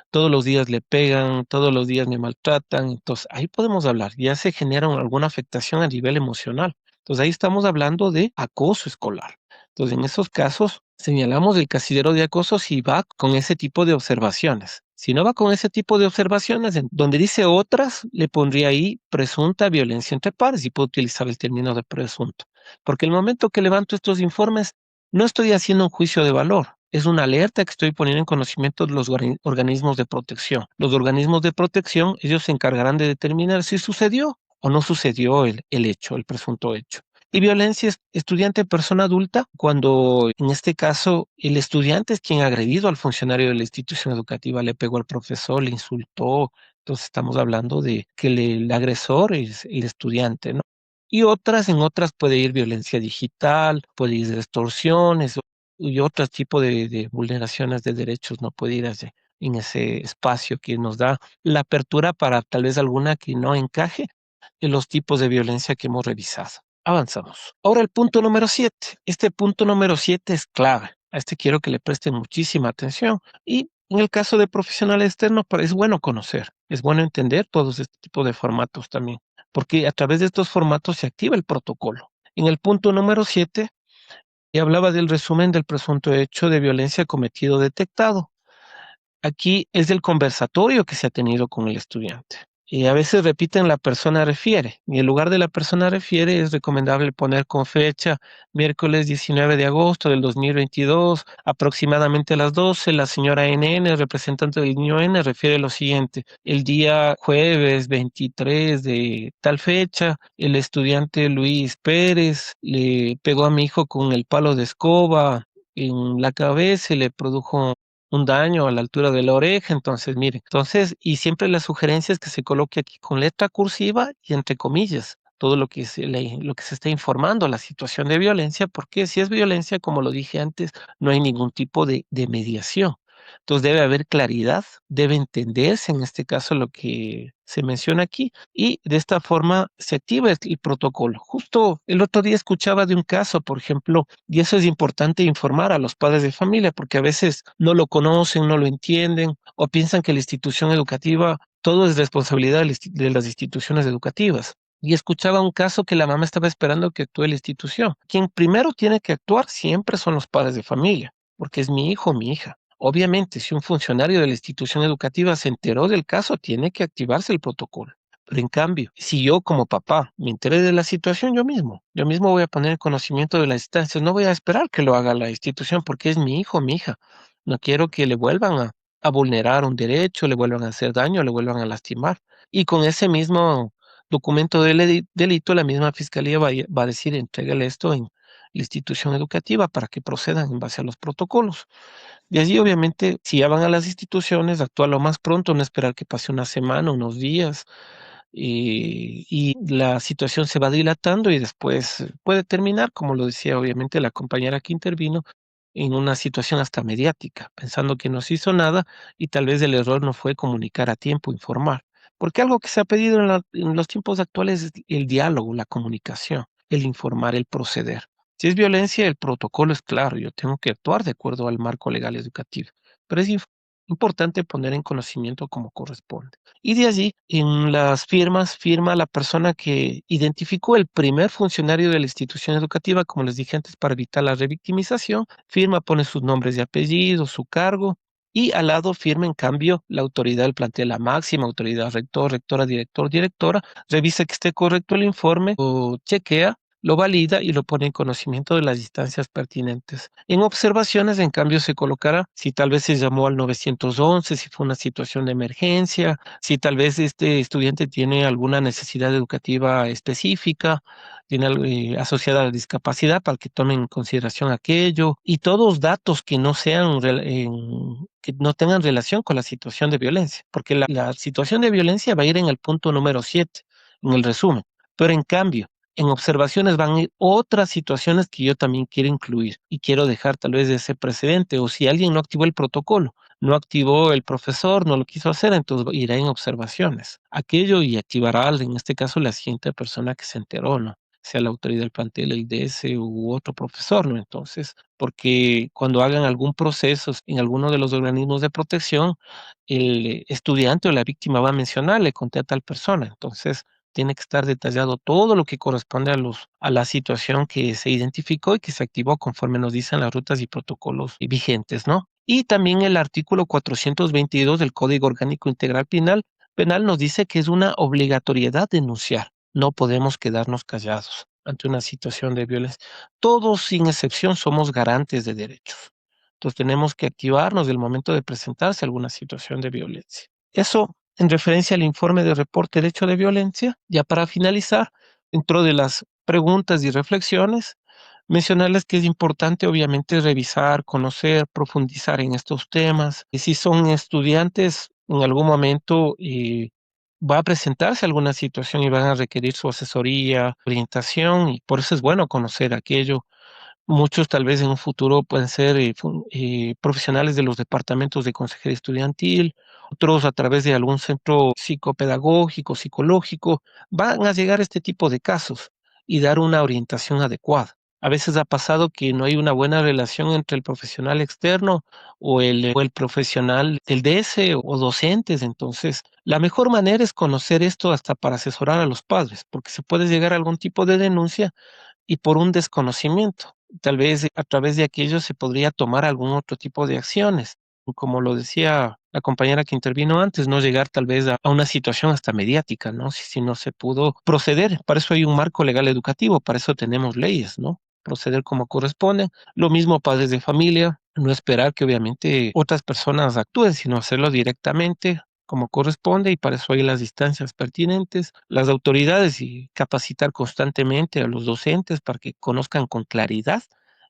todos los días le pegan, todos los días me maltratan, entonces ahí podemos hablar, ya se genera alguna afectación a nivel emocional. Entonces ahí estamos hablando de acoso escolar. Entonces en esos casos señalamos el casillero de acoso si va con ese tipo de observaciones. Si no va con ese tipo de observaciones, en donde dice otras, le pondría ahí presunta violencia entre pares y puedo utilizar el término de presunto. Porque el momento que levanto estos informes, no estoy haciendo un juicio de valor, es una alerta que estoy poniendo en conocimiento de los organismos de protección. Los organismos de protección, ellos se encargarán de determinar si sucedió o no sucedió el hecho, el presunto hecho. Y violencia estudiante-persona adulta, cuando en este caso el estudiante es quien ha agredido al funcionario de la institución educativa, le pegó al profesor, le insultó. Entonces estamos hablando de que el agresor es el estudiante, ¿no? Y en otras puede ir violencia digital, puede ir extorsiones y otro tipo de vulneraciones de derechos, no puede ir en ese espacio que nos da la apertura para tal vez alguna que no encaje en los tipos de violencia que hemos revisado. Avanzamos. Ahora el punto número 7. Este punto número 7 es clave. A este quiero que le presten muchísima atención. Y en el caso de profesional externo, es bueno conocer, es bueno entender todos este tipo de formatos también, porque a través de estos formatos se activa el protocolo. En el punto número 7, y hablaba del resumen del presunto hecho de violencia cometido o detectado. Aquí es del conversatorio que se ha tenido con el estudiante. Y a veces repiten la persona refiere, y en lugar de la persona refiere es recomendable poner con fecha miércoles 19 de agosto del 2022, aproximadamente a las 12, la señora NN, representante del niño N, refiere lo siguiente: el día jueves 23 de tal fecha, el estudiante Luis Pérez le pegó a mi hijo con el palo de escoba en la cabeza y le produjo un daño a la altura de la oreja. Entonces, miren, entonces, y siempre la sugerencia es que se coloque aquí con letra cursiva y entre comillas todo lo que se está informando, la situación de violencia, porque si es violencia, como lo dije antes, no hay ningún tipo de mediación. Entonces debe haber claridad, debe entenderse en este caso lo que se menciona aquí, y de esta forma se activa el protocolo. Justo el otro día escuchaba de un caso, por ejemplo, y eso es importante informar a los padres de familia, porque a veces no lo conocen, no lo entienden o piensan que la institución educativa, todo es responsabilidad de las instituciones educativas. Y escuchaba un caso que la mamá estaba esperando que actúe la institución. Quien primero tiene que actuar siempre son los padres de familia, porque es mi hijo o mi hija. Obviamente, si un funcionario de la institución educativa se enteró del caso, tiene que activarse el protocolo. Pero en cambio, si yo como papá me enteré de la situación, yo mismo voy a poner en conocimiento de las instancias, no voy a esperar que lo haga la institución porque es mi hijo o mi hija. No quiero que le vuelvan a vulnerar un derecho, le vuelvan a hacer daño, le vuelvan a lastimar. Y con ese mismo documento de delito, la misma fiscalía va a decir, entrégale esto en la institución educativa para que procedan en base a los protocolos. Y allí, obviamente, si ya van a las instituciones, actuar lo más pronto, no esperar que pase una semana, unos días, y la situación se va dilatando y después puede terminar, como lo decía obviamente la compañera que intervino, en una situación hasta mediática, pensando que no se hizo nada y tal vez el error no fue comunicar a tiempo, informar. Porque algo que se ha pedido en los tiempos actuales es el diálogo, la comunicación, el informar, el proceder. Si es violencia, el protocolo es claro, yo tengo que actuar de acuerdo al marco legal educativo, pero es importante poner en conocimiento como corresponde. Y de allí, en las firmas, firma la persona que identificó el primer funcionario de la institución educativa, como les dije antes, para evitar la revictimización, firma, pone sus nombres y apellidos, su cargo, y al lado firma, en cambio, la autoridad del plantel, la máxima autoridad, rector, rectora, director, directora, revisa que esté correcto el informe, o chequea, lo valida y lo pone en conocimiento de las instancias pertinentes. En observaciones, en cambio, se colocará si tal vez se llamó al 911, si fue una situación de emergencia, si tal vez este estudiante tiene alguna necesidad educativa específica, tiene asociada a la discapacidad, para que tomen en consideración aquello, y todos datos que no sean que no tengan relación con la situación de violencia, porque la situación de violencia va a ir en el punto número 7, en el resumen. Pero en cambio, en observaciones van a ir otras situaciones que yo también quiero incluir y quiero dejar tal vez ese precedente, o si alguien no activó el protocolo, no activó el profesor, no lo quiso hacer, entonces irá en observaciones. Aquello, y activará, en este caso, la siguiente persona que se enteró, ¿no? Sea la autoridad del plantel, el DS u otro profesor, ¿no? Entonces, porque cuando hagan algún proceso en alguno de los organismos de protección, el estudiante o la víctima va a mencionar, le conté a tal persona. Entonces, tiene que estar detallado todo lo que corresponde a la situación que se identificó y que se activó conforme nos dicen las rutas y protocolos vigentes, ¿no? Y también el artículo 422 del Código Orgánico Integral Penal nos dice que es una obligatoriedad denunciar. No podemos quedarnos callados ante una situación de violencia. Todos, sin excepción, somos garantes de derechos. Entonces tenemos que activarnos del momento de presentarse alguna situación de violencia. Eso en referencia al informe de reporte de hecho de violencia. Ya para finalizar, dentro de las preguntas y reflexiones, mencionarles que es importante obviamente revisar, conocer, profundizar en estos temas. Y si son estudiantes, en algún momento va a presentarse alguna situación y van a requerir su asesoría, orientación, y por eso es bueno conocer aquello. Muchos tal vez en un futuro pueden ser profesionales de los departamentos de consejería estudiantil, otros a través de algún centro psicopedagógico, psicológico, van a llegar a este tipo de casos y dar una orientación adecuada. A veces ha pasado que no hay una buena relación entre el profesional externo o el profesional del DS o docentes. Entonces, la mejor manera es conocer esto hasta para asesorar a los padres, porque se puede llegar a algún tipo de denuncia y por un desconocimiento. Tal vez a través de aquello se podría tomar algún otro tipo de acciones. como lo decía la compañera que intervino antes, no llegar tal vez a una situación hasta mediática, ¿no? Si no se pudo proceder. Para eso hay un marco legal educativo, para eso tenemos leyes, ¿no? Proceder como corresponde. Lo mismo padres de familia, no esperar que obviamente otras personas actúen, sino hacerlo directamente como corresponde, y para eso hay las instancias pertinentes, las autoridades, y capacitar constantemente a los docentes para que conozcan con claridad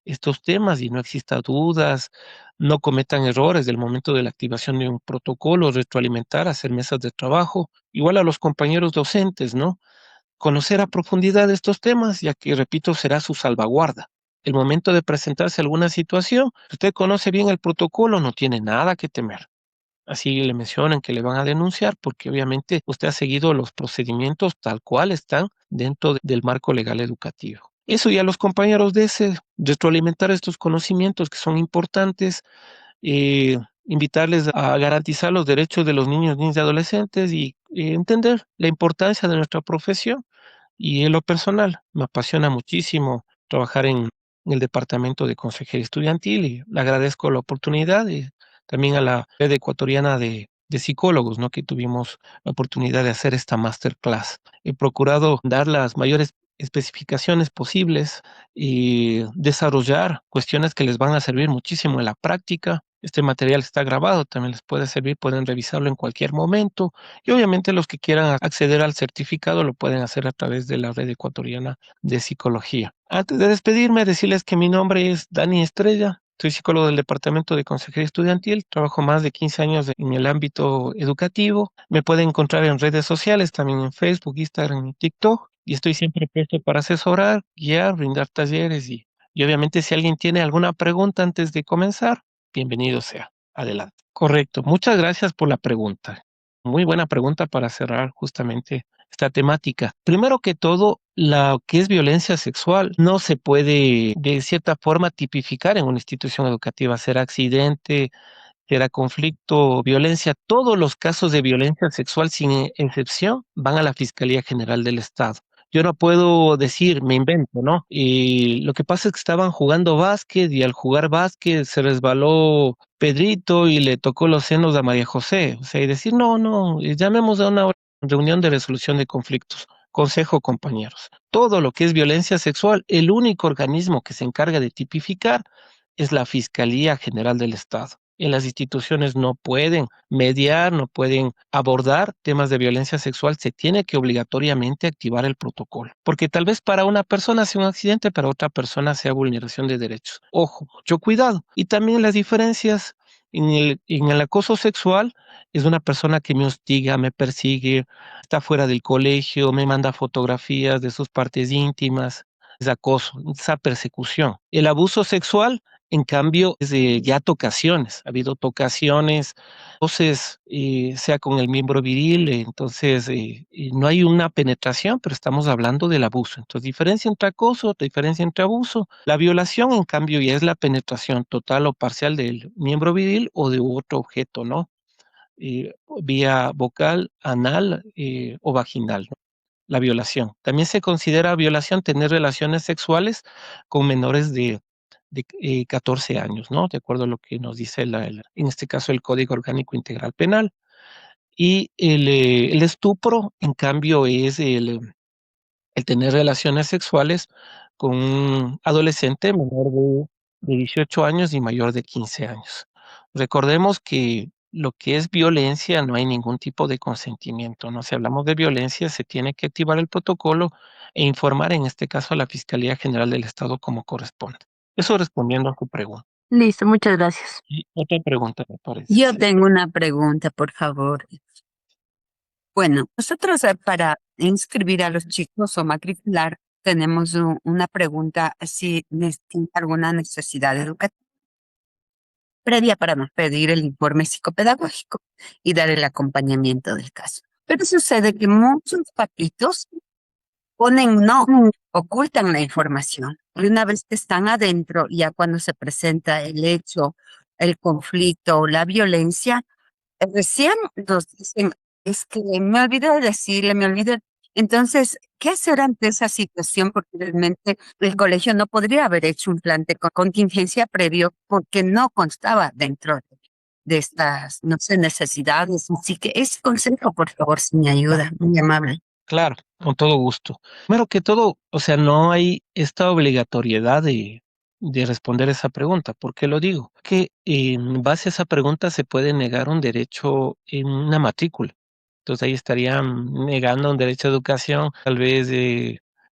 estos temas y no exista dudas, no cometan errores del momento de la activación de un protocolo, retroalimentar, hacer mesas de trabajo, igual a los compañeros docentes, ¿no? Conocer a profundidad estos temas, ya que, repito, será su salvaguarda. El momento de presentarse alguna situación, usted conoce bien el protocolo, no tiene nada que temer. Así le mencionan que le van a denunciar porque obviamente usted ha seguido los procedimientos tal cual están dentro del marco legal educativo. Eso, ya los compañeros de ese, retroalimentar estos conocimientos que son importantes, invitarles a garantizar los derechos de los niños, niñas y adolescentes, y entender la importancia de nuestra profesión. Y en lo personal, me apasiona muchísimo trabajar en el departamento de consejería estudiantil, y le agradezco la oportunidad, y también a la red ecuatoriana de psicólogos, ¿no? Que tuvimos la oportunidad de hacer esta masterclass. He procurado dar las mayores especificaciones posibles y desarrollar cuestiones que les van a servir muchísimo en la práctica. Este material está grabado, también les puede servir, pueden revisarlo en cualquier momento, y obviamente los que quieran acceder al certificado lo pueden hacer a través de la red ecuatoriana de psicología. Antes de despedirme, decirles que mi nombre es Dani Estrella. Soy psicólogo del Departamento de Consejería Estudiantil, trabajo más de 15 años en el ámbito educativo. Me pueden encontrar en redes sociales, también en Facebook, Instagram y TikTok, y estoy siempre presto para asesorar, guiar, brindar talleres, y obviamente si alguien tiene alguna pregunta antes de comenzar, bienvenido sea. Adelante. Correcto. Muchas gracias por la pregunta. Muy buena pregunta para cerrar justamente esta temática. Primero que todo, lo que es violencia sexual no se puede de cierta forma tipificar en una institución educativa. Será accidente, será conflicto, violencia. Todos los casos de violencia sexual, sin excepción, van a la Fiscalía General del Estado. Yo no puedo decir, me invento, ¿no? Y lo que pasa es que estaban jugando básquet, y al jugar básquet se resbaló Pedrito y le tocó los senos a María José. O sea, y decir, no, no, llamemos a una reunión de resolución de conflictos. Consejo, compañeros. Todo lo que es violencia sexual, el único organismo que se encarga de tipificar es la Fiscalía General del Estado. En las instituciones no pueden mediar, no pueden abordar temas de violencia sexual, se tiene que obligatoriamente activar el protocolo, porque tal vez para una persona sea un accidente, para otra persona sea vulneración de derechos. Ojo, mucho cuidado. Y también las diferencias en el acoso sexual: es una persona que me hostiga, me persigue, está fuera del colegio, me manda fotografías de sus partes íntimas. Es acoso, esa persecución. El abuso sexual, en cambio, es de ya tocaciones. Ha habido tocaciones, entonces, sea con el miembro viril, entonces no hay una penetración, pero estamos hablando del abuso. Entonces, diferencia entre acoso, diferencia entre abuso. La violación, en cambio, ya es la penetración total o parcial del miembro viril o de otro objeto, ¿no? Vía vocal, anal o vaginal, ¿no? La violación. También se considera violación tener relaciones sexuales con menores de 14 años, ¿no? De acuerdo a lo que nos dice en este caso el Código Orgánico Integral Penal. Y el estupro, en cambio, es el tener relaciones sexuales con un adolescente menor de 18 años y mayor de 15 años. Recordemos que lo que es violencia, no hay ningún tipo de consentimiento, ¿no? Si hablamos de violencia, se tiene que activar el protocolo e informar, en este caso, a la Fiscalía General del Estado como corresponde. Eso respondiendo a tu pregunta. Listo, muchas gracias. Y otra pregunta, me parece. Yo Sí. tengo una pregunta, por favor. Bueno, nosotros para inscribir a los chicos o matricular tenemos una pregunta si tiene alguna necesidad educativa previa para nos pedir el informe psicopedagógico y dar el acompañamiento del caso. Pero sucede que muchos papitos ponen no, ocultan la información. Y una vez que están adentro, ya cuando se presenta el hecho, el conflicto o la violencia, recién nos dicen, es que me olvidé de decirle, me olvidé. Entonces, ¿qué hacer ante esa situación? Porque realmente el colegio no podría haber hecho un plan de contingencia previo porque no constaba dentro de de estas, no sé, necesidades. Así que ese consejo, por favor, si me ayuda, muy amable. Claro, con todo gusto. Primero que todo, o sea, no hay esta obligatoriedad de responder esa pregunta. ¿Por qué lo digo? Que en base a esa pregunta se puede negar un derecho en una matrícula. Entonces ahí estarían negando un derecho a educación, tal vez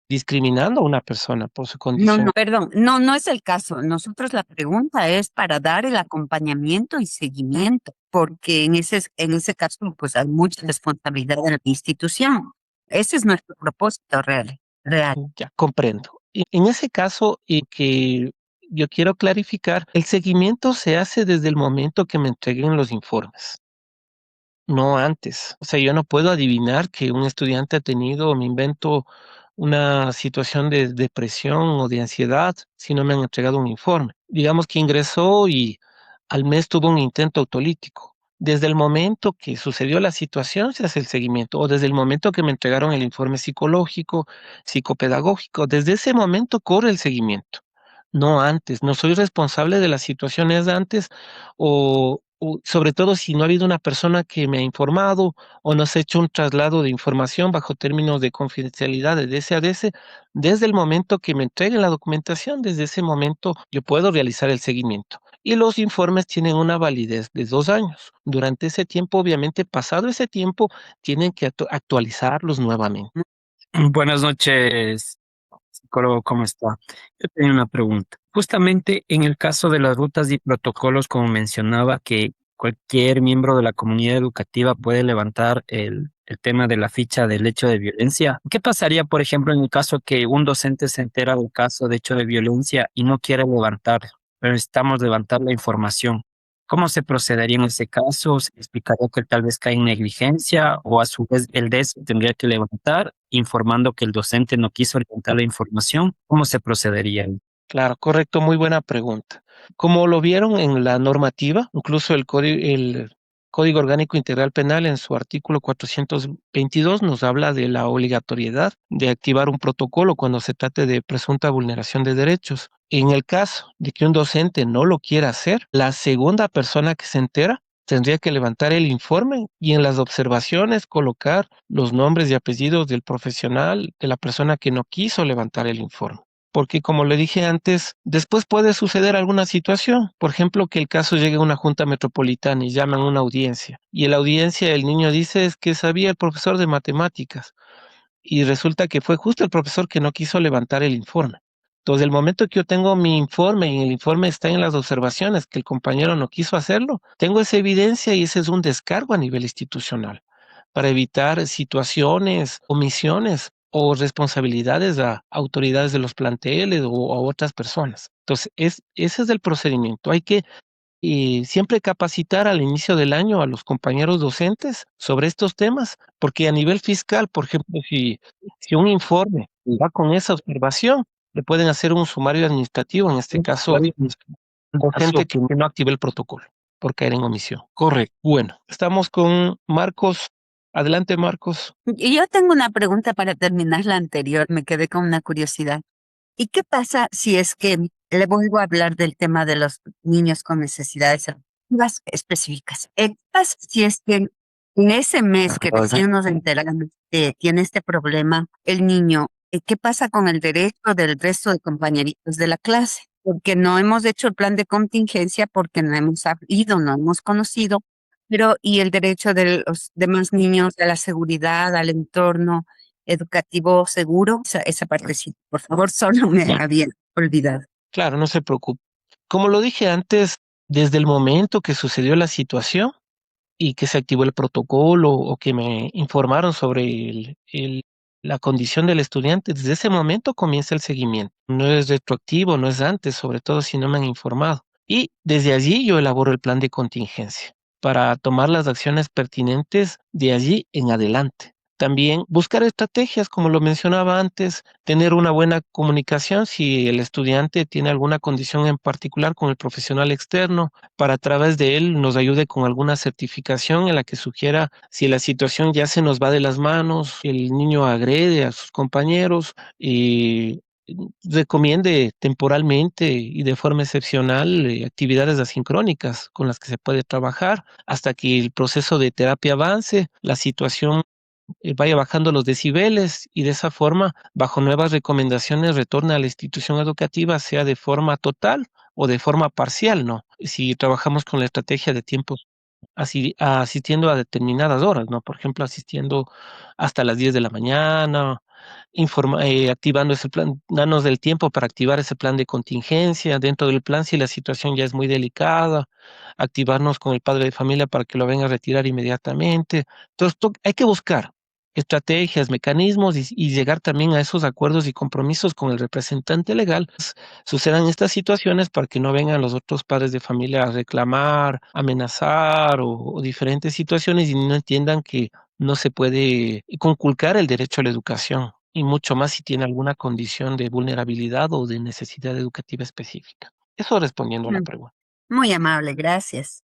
discriminando a una persona por su No, condición. no, perdón, no, no es el caso. Nosotros la pregunta es para dar el acompañamiento y seguimiento, porque en ese caso, pues hay mucha responsabilidad de la institución. Ese es nuestro propósito real, real. Ya comprendo. Y en ese caso, y que yo quiero clarificar, el seguimiento se hace desde el momento que me entreguen los informes. No antes. O sea, yo no puedo adivinar que un estudiante ha tenido, me invento, una situación de depresión o de ansiedad si no me han entregado un informe. Digamos que ingresó y al mes tuvo un intento autolítico. Desde el momento que sucedió la situación se hace el seguimiento, o desde el momento que me entregaron el informe psicológico, psicopedagógico, desde ese momento corre el seguimiento. No antes, no soy responsable de las situaciones de antes o sobre todo si no ha habido una persona que me ha informado o nos ha hecho un traslado de información bajo términos de confidencialidad de DC a DC, desde el momento que me entreguen la documentación, desde ese momento yo puedo realizar el seguimiento. Y los informes tienen una validez de 2 años. Durante ese tiempo, obviamente, pasado ese tiempo, tienen que actualizarlos nuevamente. Buenas noches, psicólogo, ¿cómo está? Yo tenía una pregunta. Justamente en el caso de las rutas y protocolos, como mencionaba, que cualquier miembro de la comunidad educativa puede levantar el tema de la ficha del hecho de violencia. ¿Qué pasaría, por ejemplo, en el caso que un docente se entera del caso de hecho de violencia y no quiere levantar, pero necesitamos levantar la información? ¿Cómo se procedería en ese caso? ¿Se explicaría que tal vez cae en negligencia o a su vez el DES tendría que levantar informando que el docente no quiso levantar la información? ¿Cómo se procedería ahí? Claro, correcto, muy buena pregunta. Como lo vieron en la normativa, incluso el Código Orgánico Integral Penal en su artículo 422 nos habla de la obligatoriedad de activar un protocolo cuando se trate de presunta vulneración de derechos. En el caso de que un docente no lo quiera hacer, la segunda persona que se entera tendría que levantar el informe y en las observaciones colocar los nombres y apellidos del profesional, de la persona que no quiso levantar el informe. Porque como le dije antes, después puede suceder alguna situación. Por ejemplo, que el caso llegue a una junta metropolitana y llaman a una audiencia. Y en la audiencia el niño dice es que sabía el profesor de matemáticas. Y resulta que fue justo el profesor que no quiso levantar el informe. Entonces, el momento que yo tengo mi informe y el informe está en las observaciones que el compañero no quiso hacerlo, tengo esa evidencia y ese es un descargo a nivel institucional para evitar situaciones, omisiones o responsabilidades a autoridades de los planteles o a otras personas. Entonces, ese es el procedimiento. Hay que siempre capacitar al inicio del año a los compañeros docentes sobre estos temas, porque a nivel fiscal, por ejemplo, si un informe va con esa observación, le pueden hacer un sumario administrativo, en este caso, docente que no active el protocolo por caer en omisión. Correcto. Bueno, estamos con Marcos. Adelante, Marcos. Y yo tengo una pregunta para terminar la anterior, me quedé con una curiosidad. ¿Y qué pasa si es que le vuelvo a hablar del tema de los niños con necesidades educativas específicas? ¿Qué pasa si es que en ese mes que recién nos enteramos que tiene este problema el niño, qué pasa con el derecho del resto de compañeritos de la clase? Porque no hemos hecho el plan de contingencia, porque no hemos sabido, no hemos conocido, pero y el derecho de los demás niños a la seguridad, al entorno educativo seguro, esa partecita, por favor, solo me había olvidado. Claro, no se preocupe. Como lo dije antes, desde el momento que sucedió la situación y que se activó el protocolo o que me informaron sobre la condición del estudiante, desde ese momento comienza el seguimiento. No es retroactivo, no es antes, sobre todo si no me han informado. Y desde allí yo elaboro el plan de contingencia para tomar las acciones pertinentes de allí en adelante. También buscar estrategias, como lo mencionaba antes, tener una buena comunicación si el estudiante tiene alguna condición en particular con el profesional externo, para a través de él nos ayude con alguna certificación en la que sugiera si la situación ya se nos va de las manos, el niño agrede a sus compañeros y recomiende temporalmente y de forma excepcional actividades asincrónicas con las que se puede trabajar hasta que el proceso de terapia avance, la situación vaya bajando los decibeles y de esa forma, bajo nuevas recomendaciones, retorne a la institución educativa, sea de forma total o de forma parcial, ¿no? Si trabajamos con la estrategia de tiempos asistiendo a determinadas horas, ¿no? Por ejemplo, asistiendo hasta las 10 de la mañana, activando ese plan, danos el tiempo para activar ese plan de contingencia. Dentro del plan, si la situación ya es muy delicada, activarnos con el padre de familia para que lo venga a retirar inmediatamente. Entonces, hay que buscar estrategias, mecanismos y llegar también a esos acuerdos y compromisos con el representante legal sucedan estas situaciones para que no vengan los otros padres de familia a reclamar, amenazar o diferentes situaciones y no entiendan que no se puede conculcar el derecho a la educación y mucho más si tiene alguna condición de vulnerabilidad o de necesidad educativa específica. Eso respondiendo a la Mm, pregunta. Muy amable, gracias.